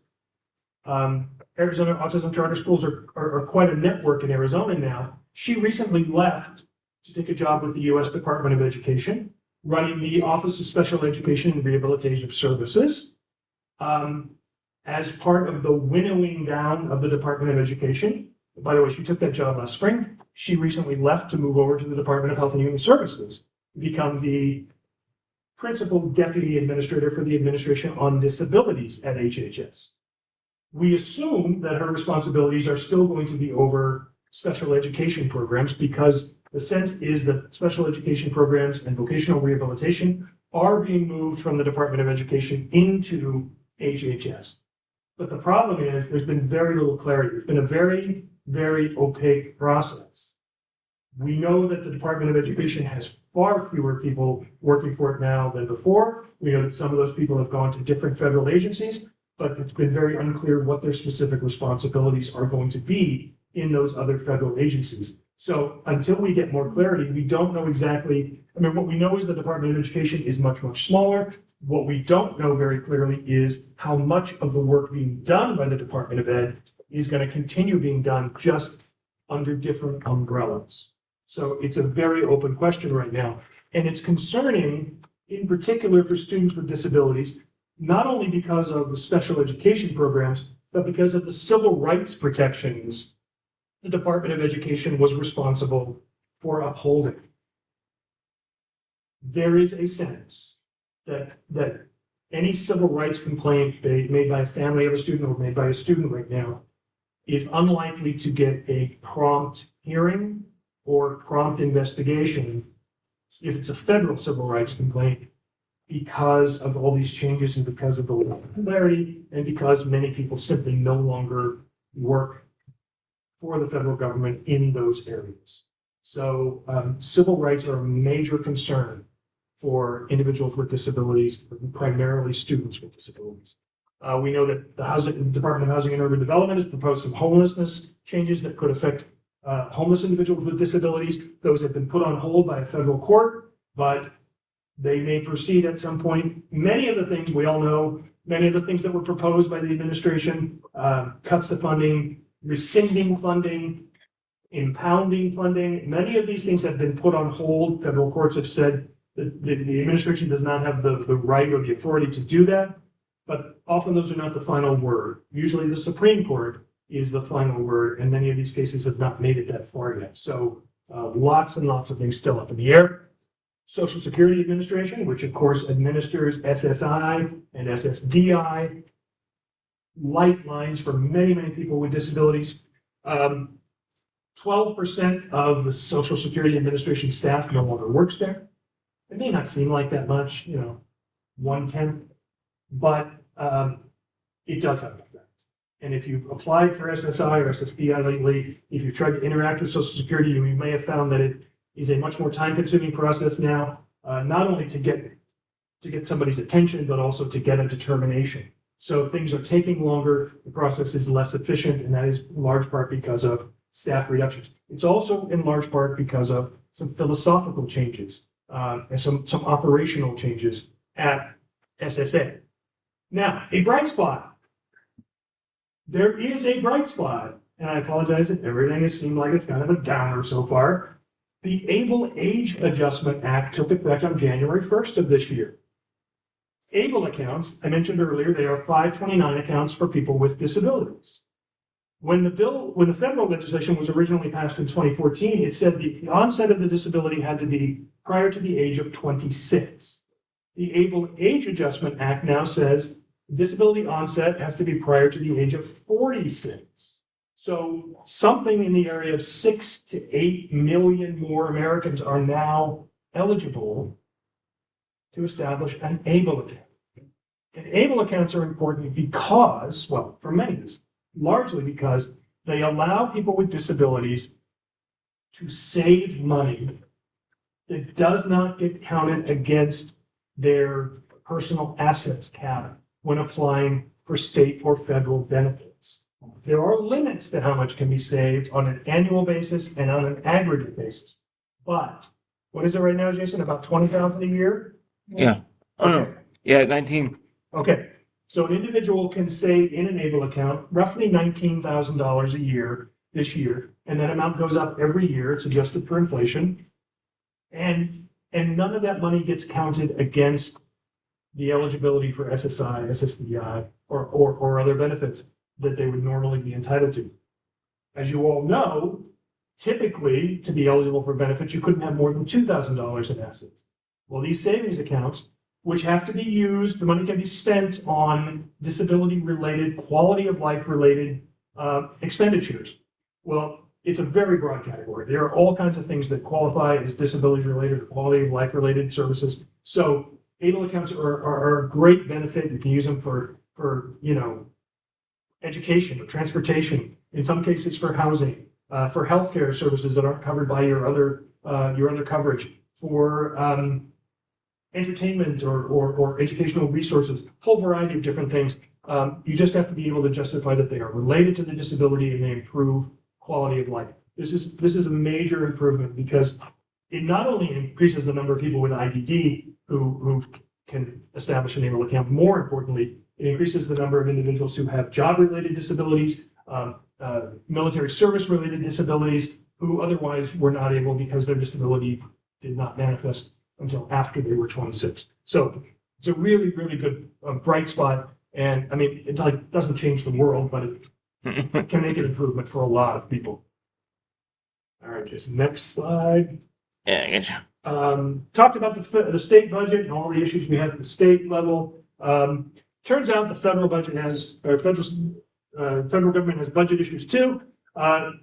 Arizona Autism Charter Schools are quite a network in Arizona now. She recently left to take a job with the U.S. Department of Education, running the Office of Special Education and Rehabilitative Services. As part of the winnowing down of the Department of Education. By the way, she took that job last spring. She recently left to move over to the Department of Health and Human Services, to become the principal deputy administrator for the Administration on Disabilities at HHS. We assume that her responsibilities are still going to be over special education programs because the sense is that special education programs and vocational rehabilitation are being moved from the Department of Education into HHS. But the problem is there's been very little clarity. It's been a very, very opaque process. We know that the Department of Education has far fewer people working for it now than before. We know that some of those people have gone to different federal agencies, but it's been very unclear what their specific responsibilities are going to be in those other federal agencies. So until we get more clarity, we don't know exactly. I mean, what we know is the Department of Education is much, much smaller. What we don't know very clearly is how much of the work being done by the Department of Ed is going to continue being done just under different umbrellas. So it's a very open question right now. And it's concerning, in particular for students with disabilities, not only because of the special education programs, but because of the civil rights protections the Department of Education was responsible for upholding. There is a sense that any civil rights complaint made by a family of a student or made by a student right now is unlikely to get a prompt hearing or prompt investigation if it's a federal civil rights complaint, because of all these changes and because of the popularity and because many people simply no longer work for the federal government in those areas. So civil rights are a major concern for individuals with disabilities, primarily students with disabilities. We know that the Department of Housing and Urban Development has proposed some homelessness changes that could affect homeless individuals with disabilities. Those have been put on hold by a federal court, but they may proceed at some point. Many of the things we all know, many of the things that were proposed by the administration, cuts to funding, rescinding funding, impounding funding, many of these things have been put on hold. Federal courts have said that the administration does not have the right or the authority to do that, but often those are not the final word. Usually the Supreme Court is the final word, and many of these cases have not made it that far yet. So lots and lots of things still up in the air. Social Security Administration, which of course administers SSI and SSDI, lifelines for many, many people with disabilities. 12% of the Social Security Administration staff no longer works there. It may not seem like that much, 1/10, but it does have an effect. And if you've applied for SSI or SSDI lately, if you've tried to interact with Social Security, you may have found that it is a much more time-consuming process now, not only to get somebody's attention, but also to get a determination. So things are taking longer, the process is less efficient, and that is in large part because of staff reductions. It's also in large part because of some philosophical changes and some operational changes at SSA. Now, a bright spot. There is a bright spot and I apologize if everything has seemed like it's kind of a downer so far. The Able Age Adjustment Act took effect on January 1st of this year. Able accounts, I mentioned earlier, they are 529 accounts for people with disabilities. When the federal legislation was originally passed in 2014, it said the onset of the disability had to be prior to the age of 26. The Able Age Adjustment Act now says disability onset has to be prior to the age of 46. So something in the area of 6 to 8 million more Americans are now eligible to establish an ABLE account. And ABLE accounts are important because, well, for many reasons, largely because they allow people with disabilities to save money that does not get counted against their personal assets cap when applying for state or federal benefits. There are limits to how much can be saved on an annual basis and on an aggregate basis. But what is it right now, Jason? About 20,000 a year? Yeah. Oh, Okay. no. Yeah, 19. Okay. So an individual can save in an ABLE account roughly $19,000 a year this year, and that amount goes up every year. It's adjusted for inflation. And none of that money gets counted against the eligibility for SSI, SSDI, or other benefits that they would normally be entitled to. As you all know, typically, to be eligible for benefits, you couldn't have more than $2,000 in assets. Well, these savings accounts, which have to be used, the money can be spent on disability-related, quality of life-related expenditures. Well, it's a very broad category. There are all kinds of things that qualify as disability-related or quality of life-related services. So ABLE accounts are a great benefit. You can use them for education or transportation, in some cases for housing, for healthcare services that aren't covered by your other coverage, for entertainment or educational resources, whole variety of different things. You just have to be able to justify that they are related to the disability and they improve quality of life. This is a major improvement because it not only increases the number of people with IDD who can establish an ABLE account, more importantly, it increases the number of individuals who have job-related disabilities, military service-related disabilities, who otherwise were not able because their disability did not manifest until after they were 26. So it's a really, really good bright spot. And I mean, it doesn't change the world, but it can make an improvement for a lot of people. All right, Jason, next slide. Yeah, I gotcha. Talked about the state budget and all the issues we have at the state level. Turns out the federal budget federal government has budget issues too. In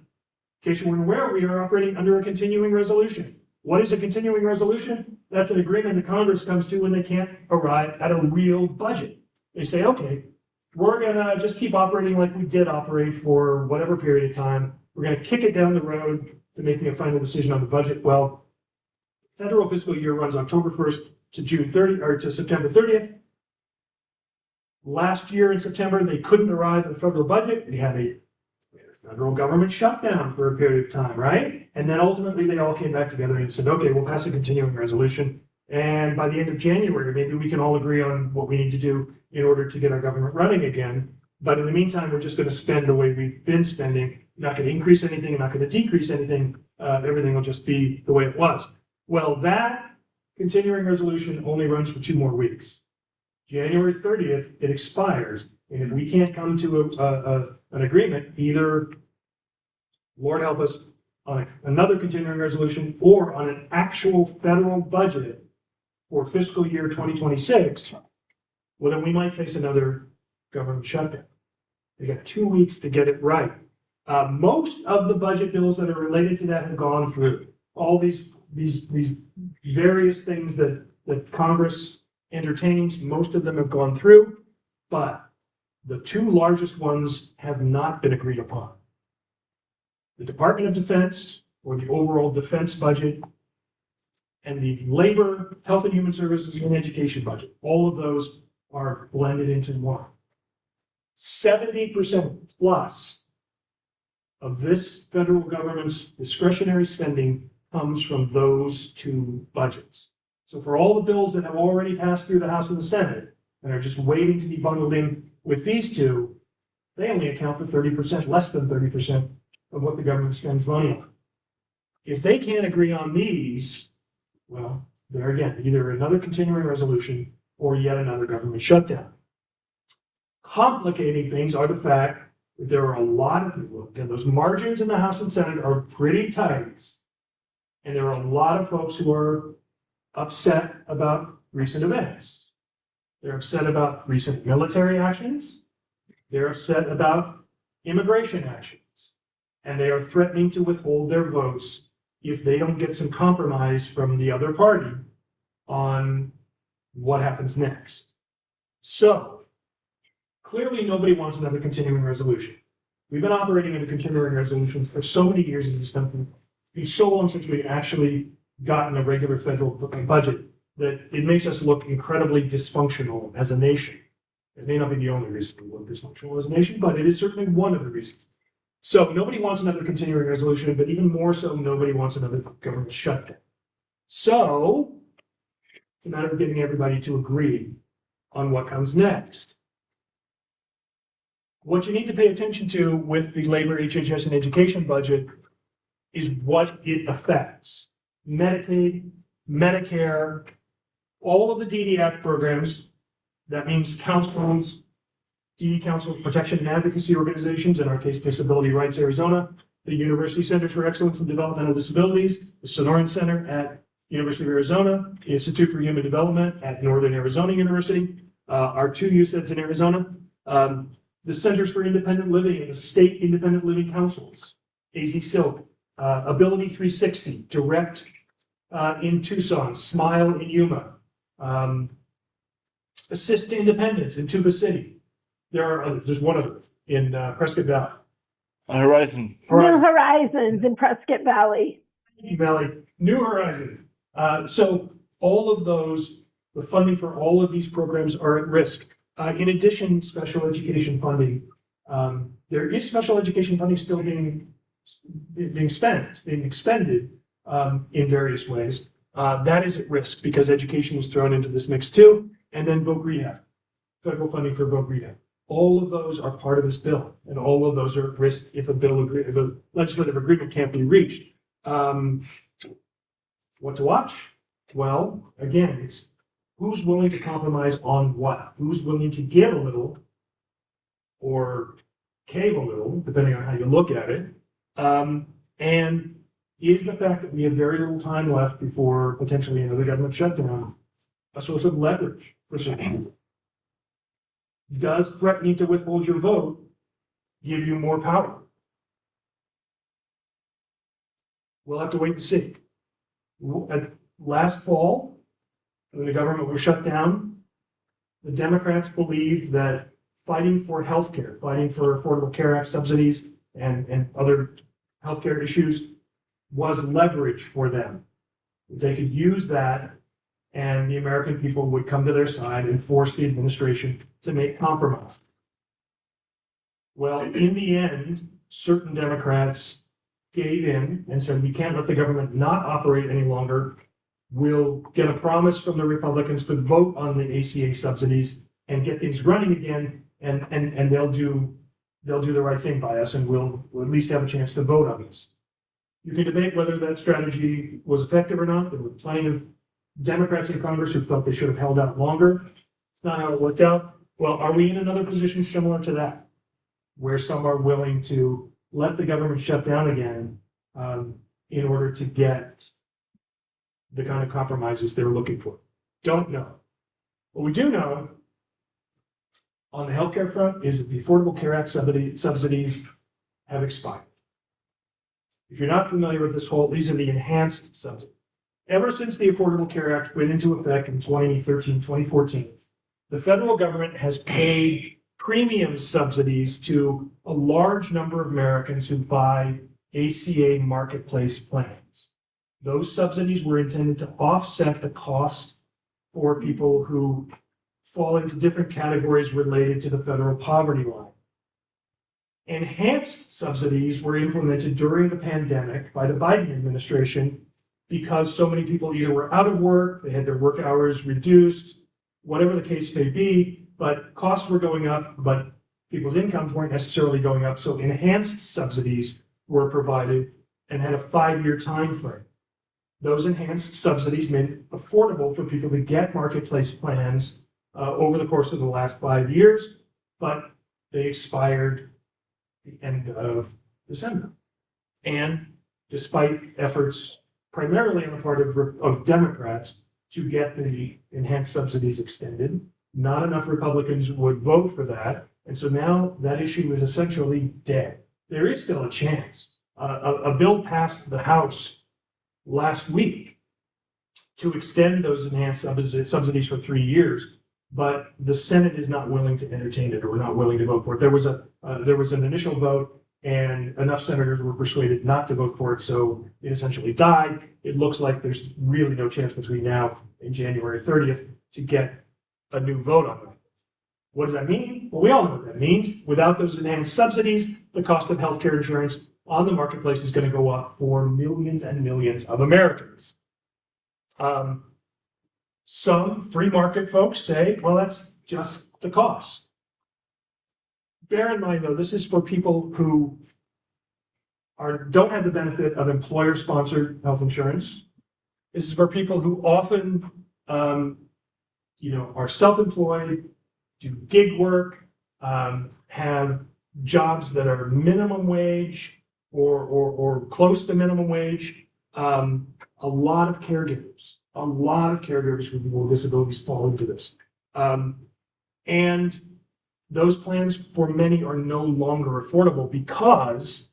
case you weren't aware, we are operating under a continuing resolution. What is a continuing resolution? That's an agreement that Congress comes to when they can't arrive at a real budget. They say, okay, we're gonna just keep operating like we did operate for whatever period of time. We're gonna kick it down the road to making a final decision on the budget. Well, federal fiscal year runs October 1st to June 30 or to September 30th. Last year in September, they couldn't arrive at a federal budget. We had a federal government shutdown for a period of time, right? And then ultimately they all came back together and said, okay, we'll pass a continuing resolution. And by the end of January, maybe we can all agree on what we need to do in order to get our government running again. But in the meantime, we're just going to spend the way we've been spending. Not going to increase anything, not going to decrease anything. Everything will just be the way it was. Well, that continuing resolution only runs for 2 more weeks. January 30th, it expires. And if we can't come to an agreement, either, Lord help us, on another continuing resolution or on an actual federal budget for fiscal year 2026, well, then we might face another government shutdown. They got 2 weeks to get it right. Most of the budget bills that are related to that have gone through. All these various things that Congress entertains, most of them have gone through, but the 2 largest ones have not been agreed upon. The Department of Defense, or the overall defense budget, and the Labor, Health and Human Services, and Education budget. All of those are blended into one. 70% plus of this federal government's discretionary spending comes from those 2 budgets. So for all the bills that have already passed through the House and the Senate and are just waiting to be bundled in with these 2, They only account for 30%, less than 30% of what the government spends money on. If they can't agree on these, well, there again, either another continuing resolution or yet another government shutdown. Complicating things are the fact that there are a lot of people, again, those margins in the House and Senate are pretty tight. And there are a lot of folks who are upset about recent events. They're upset about recent military actions. They're upset about immigration actions. And they are threatening to withhold their votes if they don't get some compromise from the other party on what happens next. So, clearly nobody wants another continuing resolution. We've been operating under continuing resolutions for so many years in this country. It's so long since we've actually gotten a regular federal budget that it makes us look incredibly dysfunctional as a nation. It may not be the only reason we look dysfunctional as a nation, but it is certainly one of the reasons. So nobody wants another continuing resolution, but even more so, nobody wants another government shutdown. So it's a matter of getting everybody to agree on what comes next. What you need to pay attention to with the labor, HHS, and education budget is what it affects. Medicaid, Medicare, all of the DD Act programs, that means councils, DD Council, Protection and Advocacy Organizations, in our case, Disability Rights Arizona, the University Centers for Excellence in Developmental Disabilities, the Sonoran Center at University of Arizona, the Institute for Human Development at Northern Arizona University, our two USEDs in Arizona, the Centers for Independent Living and the State Independent Living Councils, AZ-SILC, Ability 360, Direct in Tucson, Smile in Yuma, Assist to Independence in Tuba City. There are others. There's one other in Prescott Valley. Horizon. New Horizons in Prescott Valley. New Horizons. So all of those, the funding for all of these programs are at risk. In addition, special education funding. There is special education funding still being expended in various ways. That is at risk because education is thrown into this mix too. And then voc rehab, federal funding for voc rehab. All of those are part of this bill, and all of those are at risk if a legislative agreement can't be reached. What to watch? Well, again, it's who's willing to compromise on what? Who's willing to give a little or cave a little, depending on how you look at it. And is the fact that we have very little time left before potentially another government shutdown a source of leverage for some people? Does threatening to withhold your vote give you more power? We'll have to wait and see. Last fall, when the government was shut down, the Democrats believed that fighting for healthcare, fighting for Affordable Care Act subsidies and other healthcare issues was leverage for them. They could use that and the American people would come to their side and force the administration to make compromise. Well, in the end, certain Democrats gave in and said, we can't let the government not operate any longer. We'll get a promise from the Republicans to vote on the ACA subsidies and get things running again, and they'll do the right thing by us, and we'll at least have a chance to vote on this. You can debate whether that strategy was effective or not. There were plenty of Democrats in Congress who felt they should have held out longer. It's not how it worked out. Well, are we in another position similar to that, where some are willing to let the government shut down again in order to get the kind of compromises they're looking for? Don't know. What we do know on the healthcare front is that the Affordable Care Act subsidies have expired. If you're not familiar with this these are the enhanced subsidies. Ever since the Affordable Care Act went into effect in 2013, 2014, the federal government has paid premium subsidies to a large number of Americans who buy ACA marketplace plans. Those subsidies were intended to offset the cost for people who fall into different categories related to the federal poverty line. Enhanced subsidies were implemented during the pandemic by the Biden administration because so many people either were out of work, they had their work hours reduced, whatever the case may be, but costs were going up, but people's incomes weren't necessarily going up, so enhanced subsidies were provided and had a 5-year time frame. Those enhanced subsidies made affordable for people to get marketplace plans over the course of the last 5 years, but they expired the end of December. And despite efforts primarily on the part of Democrats to get the enhanced subsidies extended, not enough Republicans would vote for that. And so now that issue is essentially dead. There is still a chance. A bill passed the House last week to extend those enhanced subsidies for 3 years, but the Senate is not willing to entertain it or not willing to vote for it. There was an initial vote, and enough senators were persuaded not to vote for it, so it essentially died. It looks like there's really no chance between now and January 30th to get a new vote on that. What does that mean? Well, we all know what that means. Without those enhanced subsidies, the cost of healthcare insurance on the marketplace is going to go up for millions and millions of Americans. Some free market folks say, well, that's just the cost. Bear in mind, though, this is for people who don't have the benefit of employer-sponsored health insurance. This is for people who often, are self-employed, do gig work, have jobs that are minimum wage or close to minimum wage. A lot of caregivers with people with disabilities fall into this. And those plans for many are no longer affordable because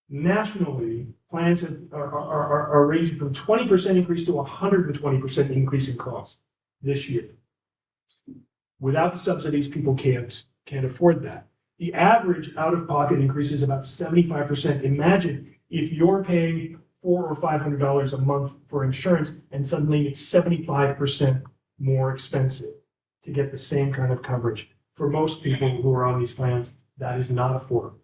nationally, plans are ranging from 20% increase to 120% increase in cost this year. Without the subsidies, people can't afford that. The average out-of-pocket increase is about 75%. Imagine if you're paying $400 or $500 a month for insurance, and suddenly it's 75% more expensive to get the same kind of coverage. For most people who are on these plans, that is not affordable.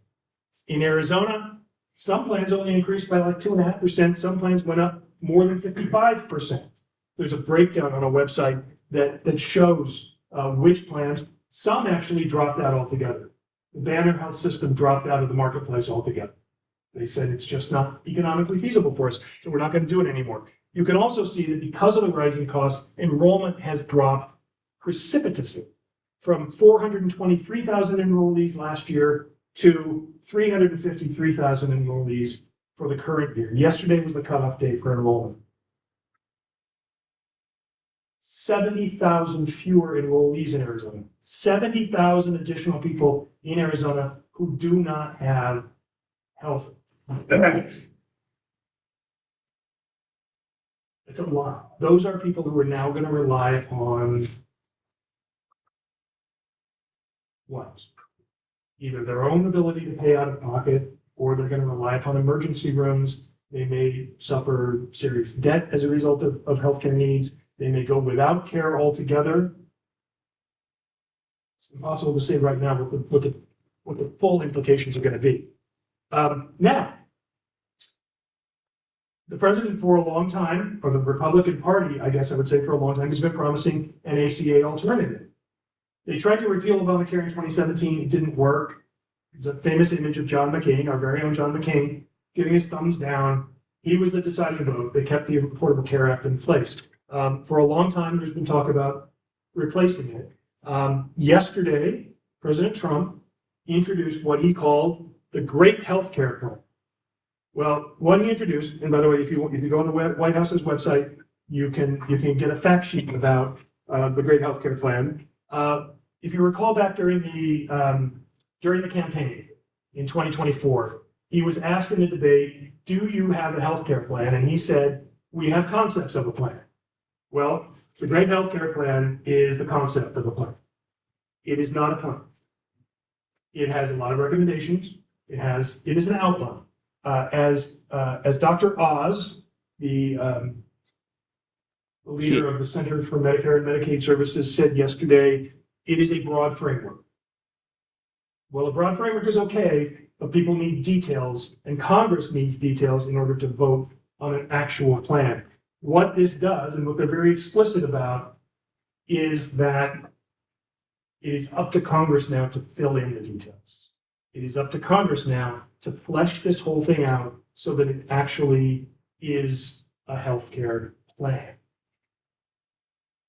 In Arizona, some plans only increased by like 2.5%. Some plans went up more than 55%. There's a breakdown on a website that shows which plans. Some actually dropped out altogether. The Banner Health System dropped out of the marketplace altogether. They said it's just not economically feasible for us, so we're not going to do it anymore. You can also see that because of the rising costs, enrollment has dropped precipitously from 423,000 enrollees last year to 353,000 enrollees for the current year. Yesterday was the cutoff date for enrollment. 70,000 fewer enrollees in Arizona. 70,000 additional people in Arizona who do not have health. It's a lot. Those are people who are now going to rely upon what? Either their own ability to pay out of pocket, or they're going to rely upon emergency rooms. They may suffer serious debt as a result of healthcare needs. They may go without care altogether. It's impossible to say right now what the full implications are going to be. Now, the president for a long time, or the Republican Party, I guess I would say for a long time, has been promising an ACA alternative. They tried to repeal Obamacare in 2017. It didn't work. There's a famous image of John McCain, our very own John McCain, giving his thumbs down. He was the deciding vote. They kept the Affordable Care Act in place. For a long time, there's been talk about replacing it. Yesterday, President Trump introduced what he called the Great Healthcare Plan. Well, what he introduced, and by the way, if you go on the White House's website, you can get a fact sheet about the Great Healthcare Plan. If you recall back during the campaign in 2024, he was asked in the debate, "Do you have a healthcare plan?" And he said, "We have concepts of a plan." Well, the Great Healthcare Plan is the concept of a plan. It is not a plan. It has a lot of recommendations. It is an outline. As Dr. Oz, the leader of the Center for Medicare and Medicaid Services, said yesterday, it is a broad framework. Well, a broad framework is okay, but people need details, and Congress needs details in order to vote on an actual plan. What this does, and what they're very explicit about, is that It is up to Congress now to fill in the details. It is up to Congress now to flesh this whole thing out so that it actually is a healthcare plan.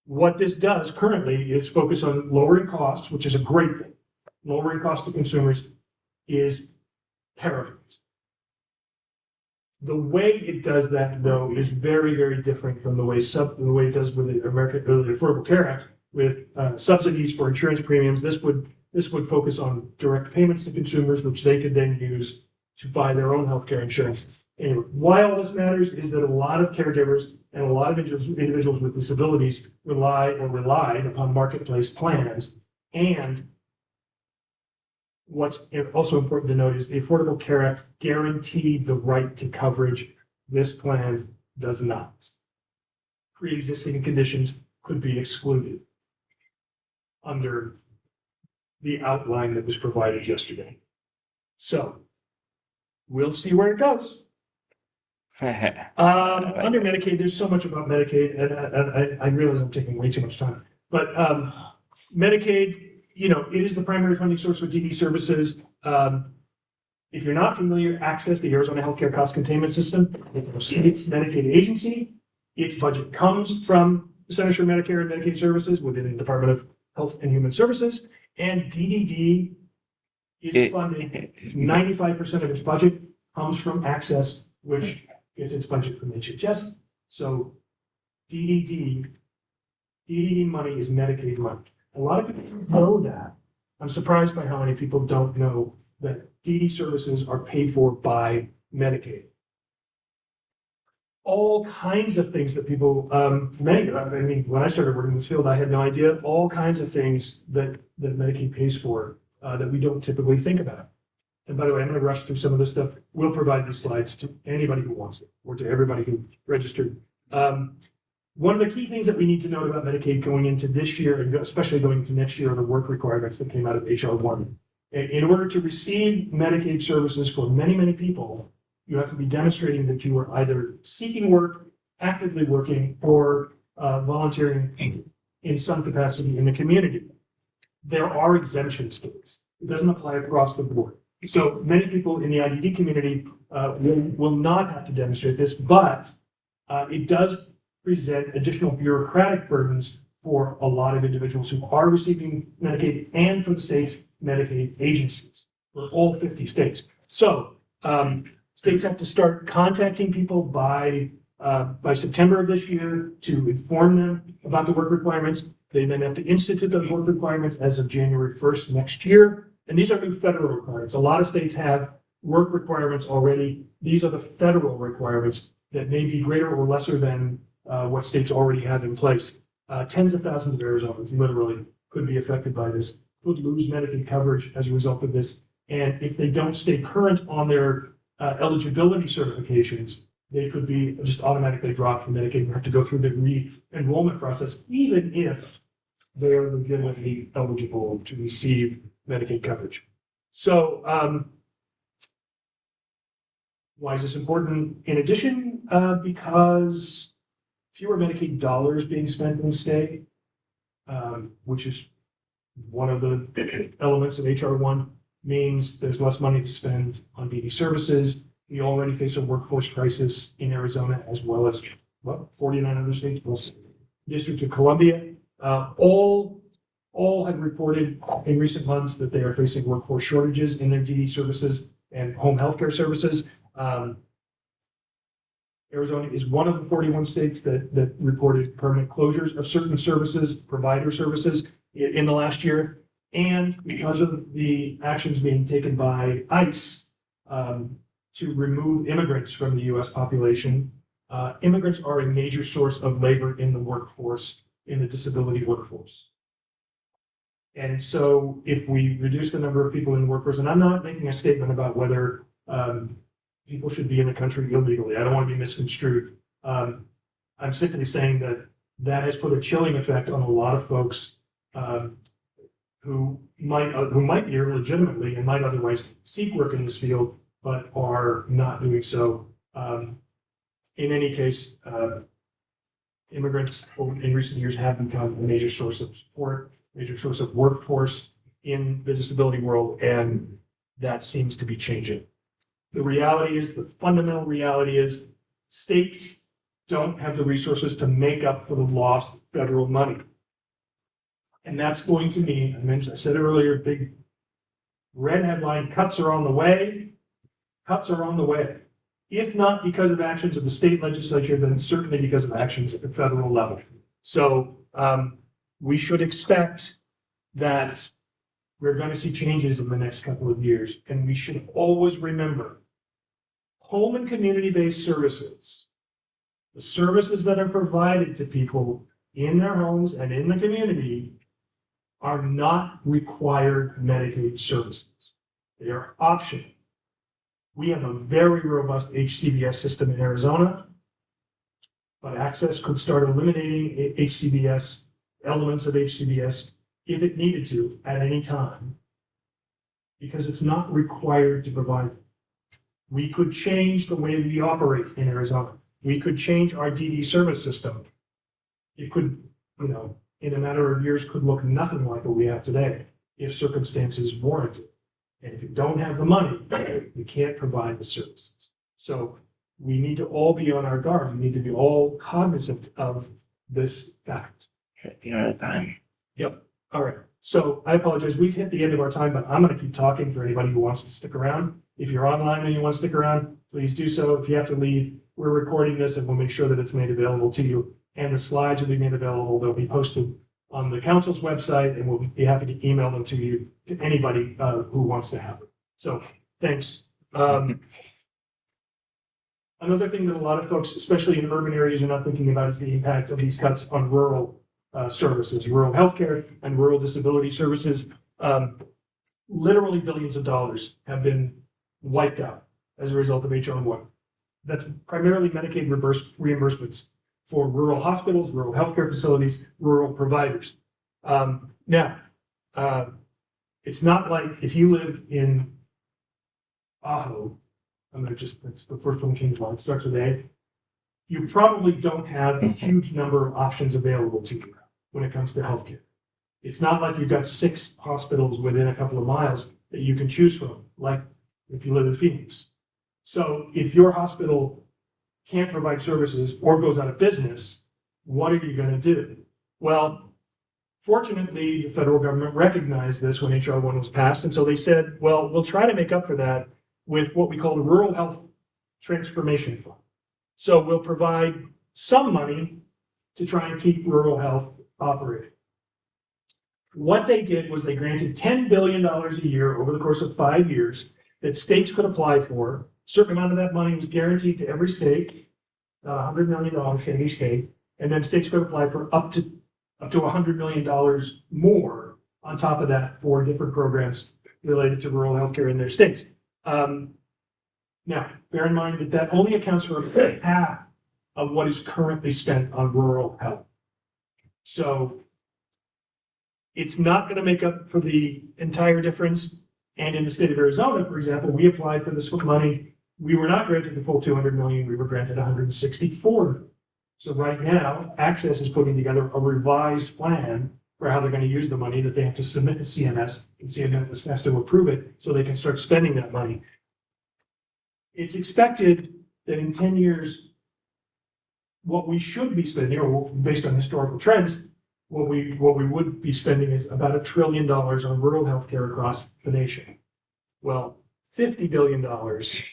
What this does currently is focus on lowering costs, which is a great thing. Lowering costs to consumers is paramount. The way it does that, though, is very, very different from the way it does with the Affordable Care Act, with subsidies for insurance premiums. This would focus on direct payments to consumers, which they could then use to buy their own healthcare insurance. And why all this matters is that a lot of caregivers and a lot of individuals with disabilities relied upon marketplace plans. And what's also important to note is the Affordable Care Act guaranteed the right to coverage. This plan does not. Pre-existing conditions could be excluded under the outline that was provided yesterday. So we'll see where it goes. Under Medicaid, there's so much about Medicaid, and I realize I'm taking way too much time. But Medicaid, it is the primary funding source for DD services. If you're not familiar, ACCESS, the Arizona Healthcare Cost Containment System, it's Medicaid agency. Its budget comes from the Centers for Medicare and Medicaid Services within the Department of Health and Human Services, and DDD is funding 95% of its budget comes from ACCESS, which gets its budget from HHS. So DDD money is Medicaid money. A lot of people know that. I'm surprised by how many people don't know that DD services are paid for by Medicaid. All kinds of things that people, when I started working in this field, I had no idea, all kinds of things that Medicaid pays for that we don't typically think about. And by the way, I'm going to rush through some of this stuff. We'll provide these slides to anybody who wants it, or to everybody who registered. One of the key things that we need to note about Medicaid going into this year, and especially going into next year, are the work requirements that came out of HR 1. In order to receive Medicaid services for many, many people, you have to be demonstrating that you are either seeking work, actively working, or volunteering in some capacity in the community. There are exemptions to this. It doesn't apply across the board. So many people in the IDD community will not have to demonstrate this, but it does present additional bureaucratic burdens for a lot of individuals who are receiving Medicaid and for the state's Medicaid agencies, for all 50 states. So states have to start contacting people by September of this year to inform them about the work requirements. They then have to institute those work requirements as of January 1st next year. And these are new federal requirements. A lot of states have work requirements already. These are the federal requirements that may be greater or lesser than what states already have in place. Tens of thousands of Arizonans literally could be affected by this, could lose Medicaid coverage as a result of this. And if they don't stay current on their eligibility certifications, they could be just automatically dropped from Medicaid and have to go through the re-enrollment process, even if they are legitimately eligible to receive Medicaid coverage. So why is this important? In addition, because fewer Medicaid dollars being spent in the state, which is one of the elements of HR 1, means there's less money to spend on DD services. We already face a workforce crisis in Arizona, as well as 49 other states, plus District of Columbia. All have reported in recent months that they are facing workforce shortages in their DD services and home healthcare services. Arizona is one of the 41 states that reported permanent closures of certain services, provider services, in the last year. And because of the actions being taken by ICE to remove immigrants from the U.S. population, immigrants are a major source of labor in the workforce, in the disability workforce. And so if we reduce the number of people in the workforce, and I'm not making a statement about whether people should be in the country illegally. I don't want to be misconstrued. I'm simply saying that has put a chilling effect on a lot of folks who might be here legitimately and might otherwise seek work in this field, but are not doing so. In any case, immigrants in recent years have become a major source of support major source of workforce in the disability world, and that seems to be changing. The reality is, the fundamental reality is, states don't have the resources to make up for the lost federal money. And that's going to mean, I said it earlier, big red headline, cuts are on the way. Cuts are on the way. If not because of actions of the state legislature, then certainly because of actions at the federal level. So we should expect that we're going to see changes in the next couple of years. And we should always remember, home and community-based services, the services that are provided to people in their homes and in the community, are not required Medicaid services. They are optional. We have a very robust HCBS system in Arizona, but Access could start eliminating HCBS, elements of HCBS, if it needed to at any time, because it's not required to provide. We could change the way we operate in Arizona. We could change our DD service system. It could, in a matter of years, could look nothing like what we have today if circumstances warrant it. And if you don't have the money, you can't provide the services. So we need to all be on our guard. We need to be all cognizant of this fact. You're out of time. Yep. All right. So I apologize. We've hit the end of our time, but I'm going to keep talking for anybody who wants to stick around. If you're online and you want to stick around, please do so. If you have to leave, we're recording this and we'll make sure that it's made available to you. And the slides will be made available. They'll be posted on the council's website, and we'll be happy to email them to you, to anybody who wants to have it. So thanks. Another thing that a lot of folks, especially in urban areas, are not thinking about is the impact of these cuts on rural services, rural healthcare and rural disability services. Literally billions of dollars have been wiped out as a result of HR 1. That's primarily Medicaid reimbursements for rural hospitals, rural healthcare facilities, rural providers. Now, it's not like if you live in Ajo, it's the first one that came to mind, it starts with A, you probably don't have a huge number of options available to you when it comes to healthcare. It's not like you've got 6 hospitals within a couple of miles that you can choose from, like if you live in Phoenix. So if your hospital can't provide services or goes out of business, what are you going to do? Well, fortunately, the federal government recognized this when HR 1 was passed, and so they said, well, we'll try to make up for that with what we call the Rural Health Transformation Fund. So we'll provide some money to try and keep rural health operating. What they did was they granted $10 billion a year over the course of 5 years that states could apply for. A certain amount of that money was guaranteed to every state, $100 million to every state, and then states could apply for up to $100 million more on top of that for different programs related to rural healthcare in their states. Now, bear in mind that only accounts for about half of what is currently spent on rural health. So it's not going to make up for the entire difference. And in the state of Arizona, for example, we applied for this money. We were not granted the full $200 million. We were granted $164 million. So right now, Access is putting together a revised plan for how they're going to use the money that they have to submit to CMS, and CMS has to approve it so they can start spending that money. It's expected that in 10 years, what we should be spending, or based on historical trends, what we would be spending is about $1 trillion on rural healthcare across the nation. Well, $50 billion, $10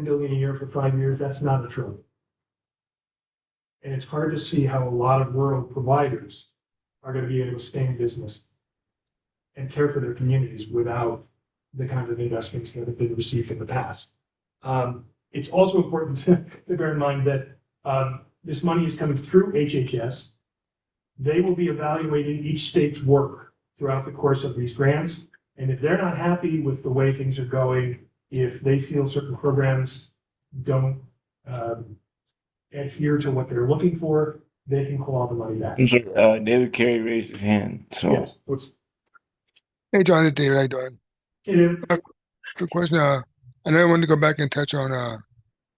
billion a year for 5 years, that's not $1 trillion. And it's hard to see how a lot of rural providers are going to be able to stay in business and care for their communities without the kind of investments that have been received in the past. It's also important to bear in mind that this money is coming through HHS. They will be evaluating each state's work throughout the course of these grants. And if they're not happy with the way things are going, if they feel certain programs don't adhere to what they're looking for, they can claw the money back. David Carey raised his hand. So yes. Hey, John, it's David. How you doing? Hey, David. Good question. I know I wanted to go back and touch on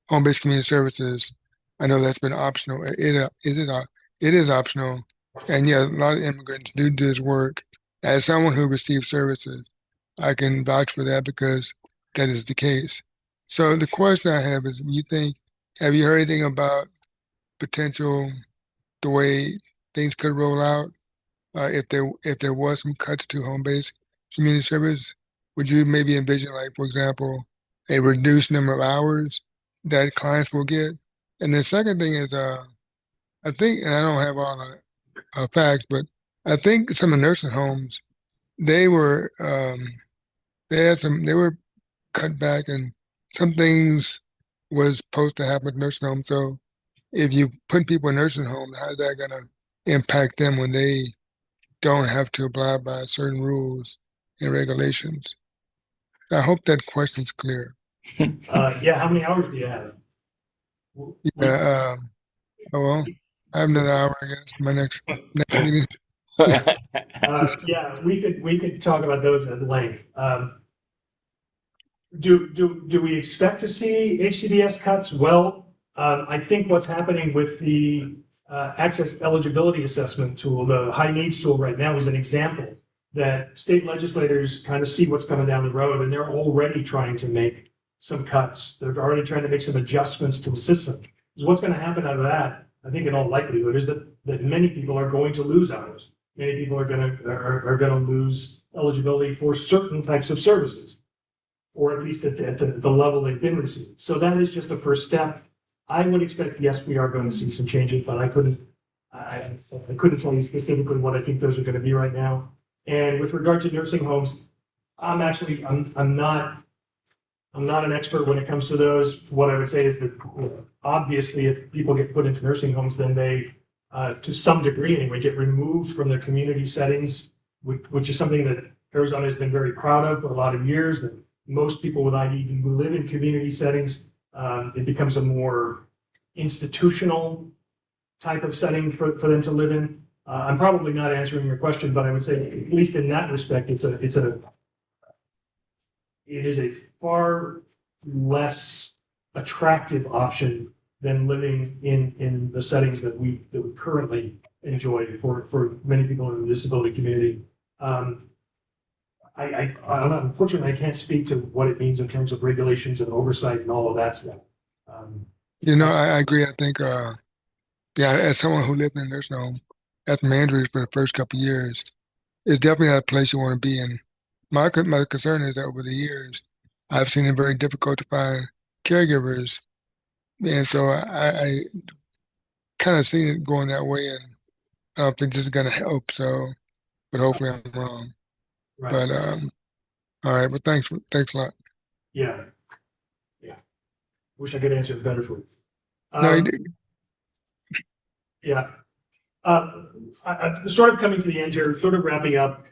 home-based community services. I know that's been optional. It is optional. And yeah, a lot of immigrants do this work. As someone who receives services, I can vouch for that because that is the case. So the question I have is, have you heard anything about potential, the way things could roll out if there was some cuts to home-based community service? Would you maybe envision, like, for example, a reduced number of hours that clients will get? And the second thing is, I think, and I don't have all the facts, but I think some of the nursing homes, they were they were cut back, and some things was supposed to happen with nursing homes. So if you put people in nursing homes, how's that gonna impact them when they don't have to abide by certain rules and regulations? I hope that question's clear. Yeah, how many hours do you have? Yeah. Oh well, I have another hour, I guess. My next meeting. Yeah, we could talk about those at length. Do we expect to see HCBS cuts? Well, I think what's happening with the access eligibility assessment tool, the high needs tool right now, is an example that state legislators kind of see what's coming down the road, and they're already trying to make some cuts. They're already trying to make some adjustments to the system. Because what's going to happen out of that, I think in all likelihood, is that many people are going to lose hours. Many people are going to lose eligibility for certain types of services, or at least at the level they've been received. So that is just a first step. I would expect, yes, we are going to see some changes, but I couldn't tell you specifically what I think those are going to be right now. And with regard to nursing homes, I'm not an expert when it comes to those. What I would say is that obviously, if people get put into nursing homes, then they, to some degree anyway, get removed from their community settings, which is something that Arizona has been very proud of for a lot of years. That most people with ID do live in community settings. It becomes a more institutional type of setting for them to live in. I'm probably not answering your question, but I would say, at least in that respect, it is a far less attractive option than living in the settings that we currently enjoy for many people in the disability community. Unfortunately, I can't speak to what it means in terms of regulations and oversight and all of that stuff. I agree. I think, yeah, as someone who lived in a nursing home after my injuries for the first couple of years, it's definitely not a place you want to be in. My concern is that over the years, I've seen it very difficult to find caregivers, and so I kind of seen it going that way, and I don't think this is going to help. So, but hopefully I'm wrong. Right. But all right. But thanks a lot. Yeah. Wish I could answer it better for you. No, you did. Yeah. Sort of coming to the end here, sort of wrapping up.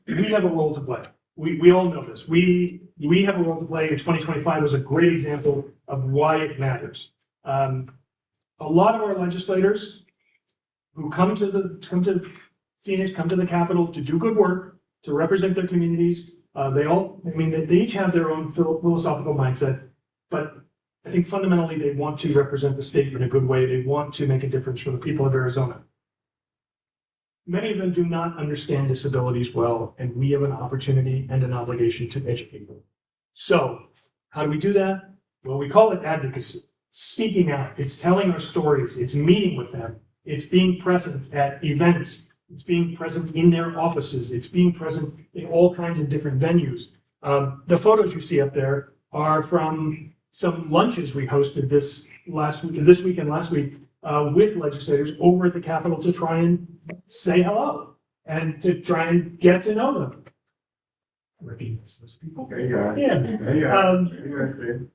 We have a role to play. We all know this. We have a role to play, and 2025 was a great example of why it matters. A lot of our legislators who come to Phoenix, come to the Capitol to do good work, to represent their communities. They each have their own philosophical mindset, but I think fundamentally they want to represent the state in a good way. They want to make a difference for the people of Arizona. Many of them do not understand disabilities well, and we have an opportunity and an obligation to educate them. So how do we do that? Well, we call it advocacy. Speaking out. It's telling our stories. It's meeting with them. It's being present at events. It's being present in their offices. It's being present in all kinds of different venues. The photos you see up there are from some lunches we hosted this week and last week with legislators over at the Capitol to try and say hello and to try and get to know them. I recognize those people. There you are. Yeah. There you are. There you are.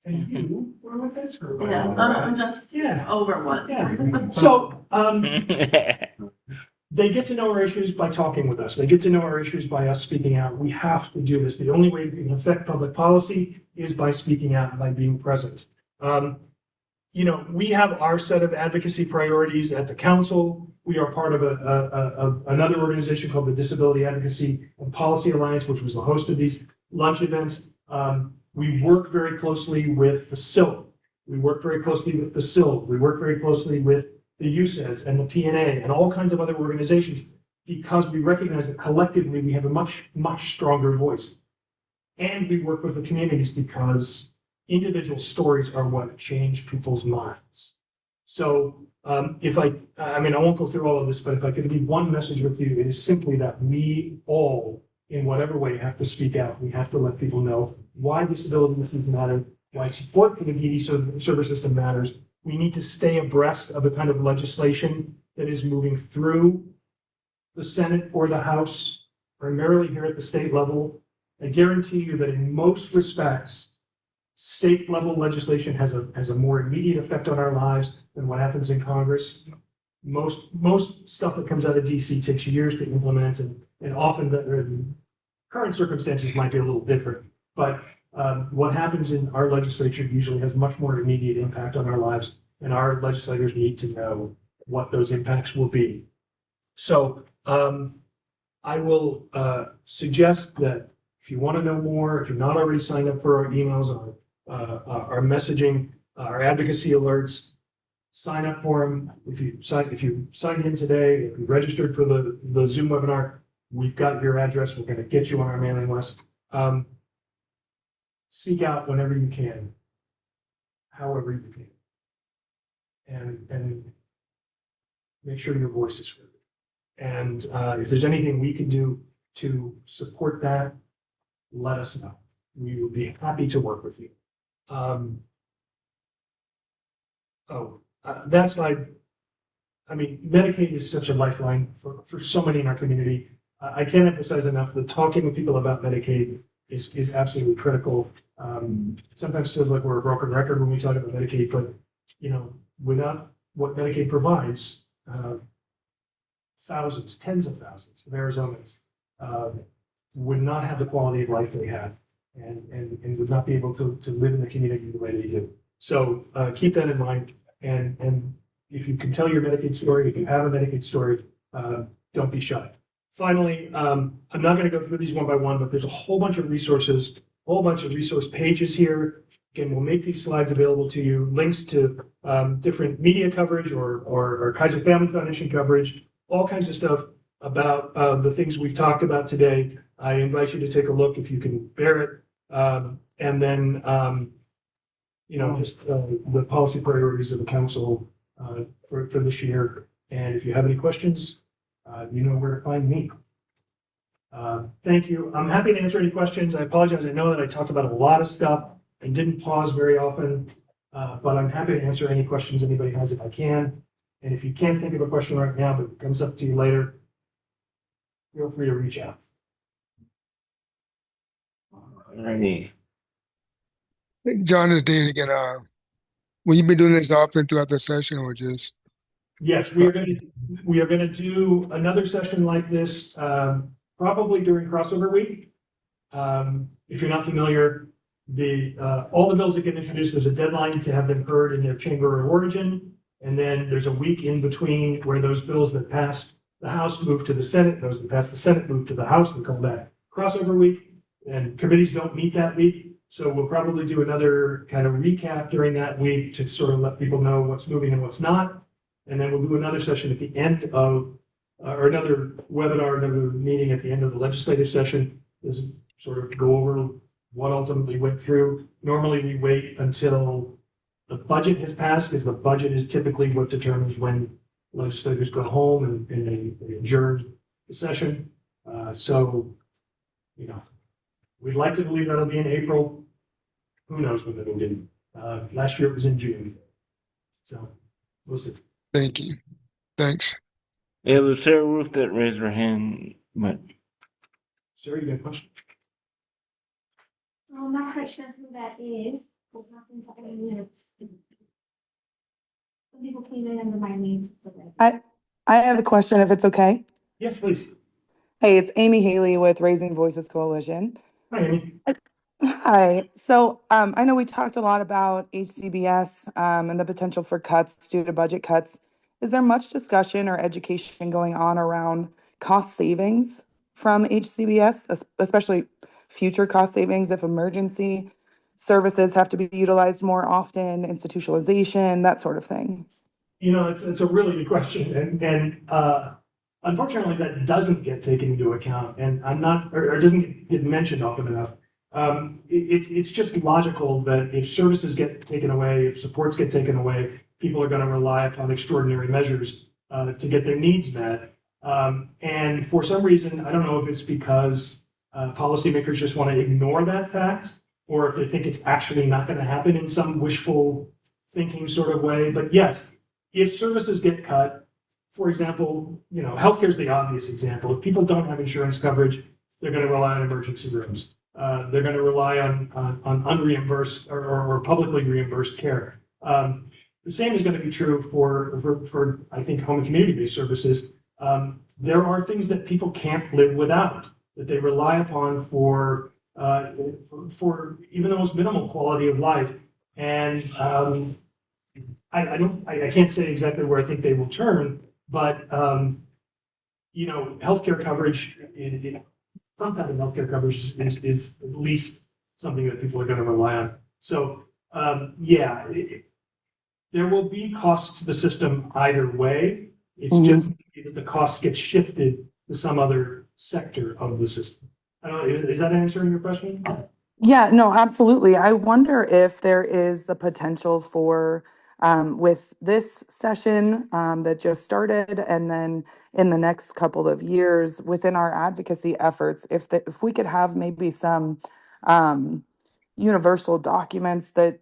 And you were with this group. Yeah, I'm just over one. Yeah. So they get to know our issues by talking with us. They get to know our issues by us speaking out. We have to do this. The only way we can affect public policy is by speaking out and by being present. We have our set of advocacy priorities at the council. We are part of another organization called the Disability Advocacy and Policy Alliance, which was the host of these lunch events. We work very closely with the SIL. We work very closely with the SIL. We work very closely with the USEDS and the PNA and all kinds of other organizations, because we recognize that collectively we have a much, much stronger voice. And we work with the communities because individual stories are what change people's minds. So if I mean, I won't go through all of this, but if I could leave one message with you, it is simply that we all, in whatever way, have to speak out. We have to let people know why disability issues matter, why support for the DD service system matters. We need to stay abreast of the kind of legislation that is moving through the Senate or the House, primarily here at the state level. I guarantee you that in most respects, state level legislation has a more immediate effect on our lives than what happens in Congress. Most stuff that comes out of DC takes years to implement, and often the current circumstances might be a little different. But what happens in our legislature usually has much more immediate impact on our lives, and our legislators need to know what those impacts will be. So I will suggest that if you want to know more, if you're not already signed up for our emails, our messaging, our advocacy alerts, sign up for them. If you signed in today, if you registered for the Zoom webinar, we've got your address. We're going to get you on our mailing list. Seek out whenever you can, however you can, and make sure your voice is heard. And if there's anything we can do to support that, let us know. We will be happy to work with you. That slide, I mean, Medicaid is such a lifeline for so many in our community. I can't emphasize enough that talking with people about Medicaid is absolutely critical. Sometimes feels like we're a broken record when we talk about Medicaid, but without what Medicaid provides, thousands, tens of thousands of Arizonans would not have the quality of life they have, and would not be able to live in the community the way they do. So keep that in mind. And if you can tell your Medicaid story, if you have a Medicaid story, don't be shy. Finally, I'm not going to go through these one by one, but there's a whole bunch of resources, a whole bunch of resource pages here. Again, we'll make these slides available to you, links to different media coverage or Kaiser Family Foundation coverage, all kinds of stuff about the things we've talked about today. I invite you to take a look if you can bear it. And then, just the policy priorities of the council for this year. And if you have any questions, you know where to find me. Thank you. I'm happy to answer any questions. I apologize. I know that I talked about a lot of stuff and didn't pause very often, but I'm happy to answer any questions anybody has if I can. And if you can't think of a question right now, but it comes up to you later, feel free to reach out. Alrighty. John, is David again. Will you be doing this often throughout the session, or just? Yes, we are going to do another session like this probably during crossover week. If you're not familiar, all the bills that get introduced, there's a deadline to have them heard in their chamber of origin, and then there's a week in between where those bills that pass the House move to the Senate, those that pass the Senate move to the House and come back. Crossover week, and committees don't meet that week, so we'll probably do another kind of recap during that week to sort of let people know what's moving and what's not. And then we'll do another session at the end of, or another webinar, another meeting at the end of the legislative session, is sort of go over what ultimately went through. Normally we wait until the budget has passed, because the budget is typically what determines when legislators go home and they adjourn the session. So, we'd like to believe that'll be in April. Who knows when it'll be? Last year it was in June. So we'll see. Thank you. Thanks. It was Sarah Ruth that raised her hand, but Sarah, you got a question? I'm not quite sure who that is. There's nothing to any minutes. Some people came in under my name. I have a question, if it's okay. Yes, please. Hey, it's Amy Haley with Raising Voices Coalition. Hi, Amy. Hi. So I know we talked a lot about HCBS and the potential for cuts due to budget cuts. Is there much discussion or education going on around cost savings from HCBS, especially future cost savings if emergency services have to be utilized more often, institutionalization, that sort of thing? It's a really good question, and unfortunately, that doesn't get taken into account, and I'm not, or doesn't get mentioned often enough. It's just logical that if services get taken away, if supports get taken away, people are going to rely upon extraordinary measures to get their needs met. And for some reason, I don't know if it's because policymakers just want to ignore that fact, or if they think it's actually not going to happen in some wishful thinking sort of way. But yes, if services get cut, for example, healthcare is the obvious example. If people don't have insurance coverage, they're going to rely on emergency rooms. They're going to rely on unreimbursed or publicly reimbursed care. The same is going to be true for I think home and community-based services. There are things that people can't live without, that they rely upon for even the most minimal quality of life. And I can't say exactly where I think they will turn, but healthcare coverage, some type of healthcare coverage is at least something that people are going to rely on. So yeah, there will be costs to the system either way. It's just that the costs get shifted to some other sector of the system. I don't know, is that answering your question? Yeah, no, absolutely. I wonder if there is the potential for, with this session that just started, and then in the next couple of years within our advocacy efforts, if we could have maybe some universal documents that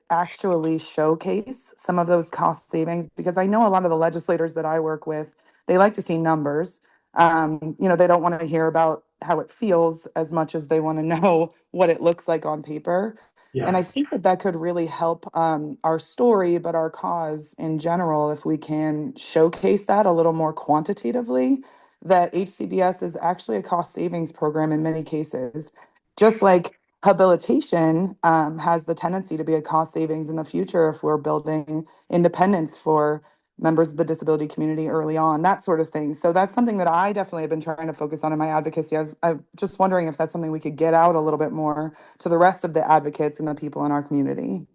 actually showcase some of those cost savings, because I know a lot of the legislators that I work with, they like to see numbers. They don't want to hear about how it feels as much as they want to know what it looks like on paper. And I think that could really help our story, but our cause in general, if we can showcase that a little more quantitatively, that HCBS is actually a cost savings program in many cases. Just like habilitation has the tendency to be a cost savings in the future if we're building independence for members of the disability community early on, that sort of thing. So that's something that I definitely have been trying to focus on in my advocacy. I'm just wondering if that's something we could get out a little bit more to the rest of the advocates and the people in our community.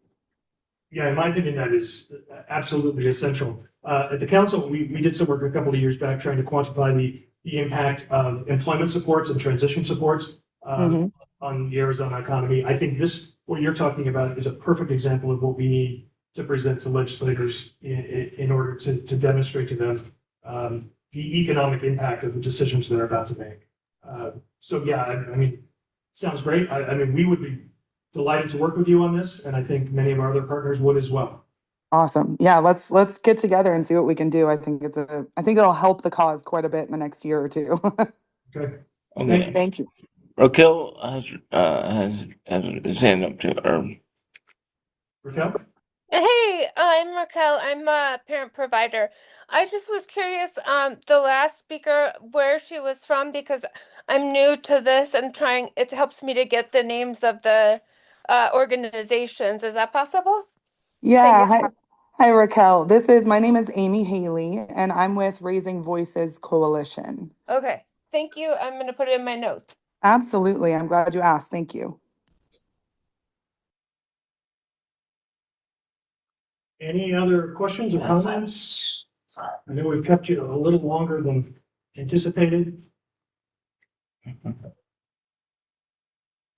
Yeah, in my opinion, that is absolutely essential. At the council, we did some work a couple of years back trying to quantify the impact of employment supports and transition supports on the Arizona economy. I think what you're talking about, is a perfect example of what we need to present to legislators in order to demonstrate to them the economic impact of the decisions they're about to make. So yeah, I mean, sounds great. I mean, we would be delighted to work with you on this, and I think many of our other partners would as well. Awesome. Yeah, let's get together and see what we can do. I think it'll help the cause quite a bit in the next year or two. Okay. Okay. Thank you. Raquel has his hand up to her. Raquel? Hey, I'm Raquel. I'm a parent provider. I just was curious, the last speaker, where she was from, because I'm new to this and it helps me to get the names of the organizations. Is that possible? Yeah. Thank you. Hi, Raquel. My name is Amy Haley, and I'm with Raising Voices Coalition. Okay. Thank you. I'm going to put it in my notes. Absolutely. I'm glad you asked. Thank you. Any other questions or comments? I know we've kept you a little longer than anticipated.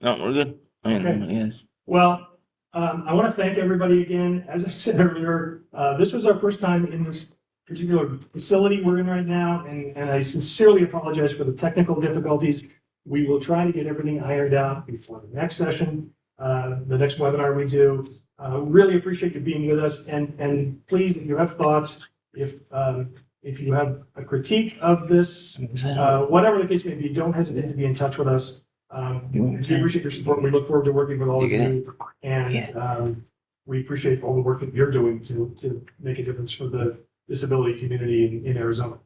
No, we're good. Okay. Yes. Well, I want to thank everybody again. As I said earlier, this was our first time in this particular facility we're in right now, and I sincerely apologize for the technical difficulties. We will try to get everything ironed out before the next session, the next webinar we do. Really appreciate you being with us, and please, if you have thoughts, if you have a critique of this, whatever the case may be, don't hesitate to be in touch with us. We appreciate your support. We look forward to working with all of you, and we appreciate all the work that you're doing to make a difference for the disability community in Arizona.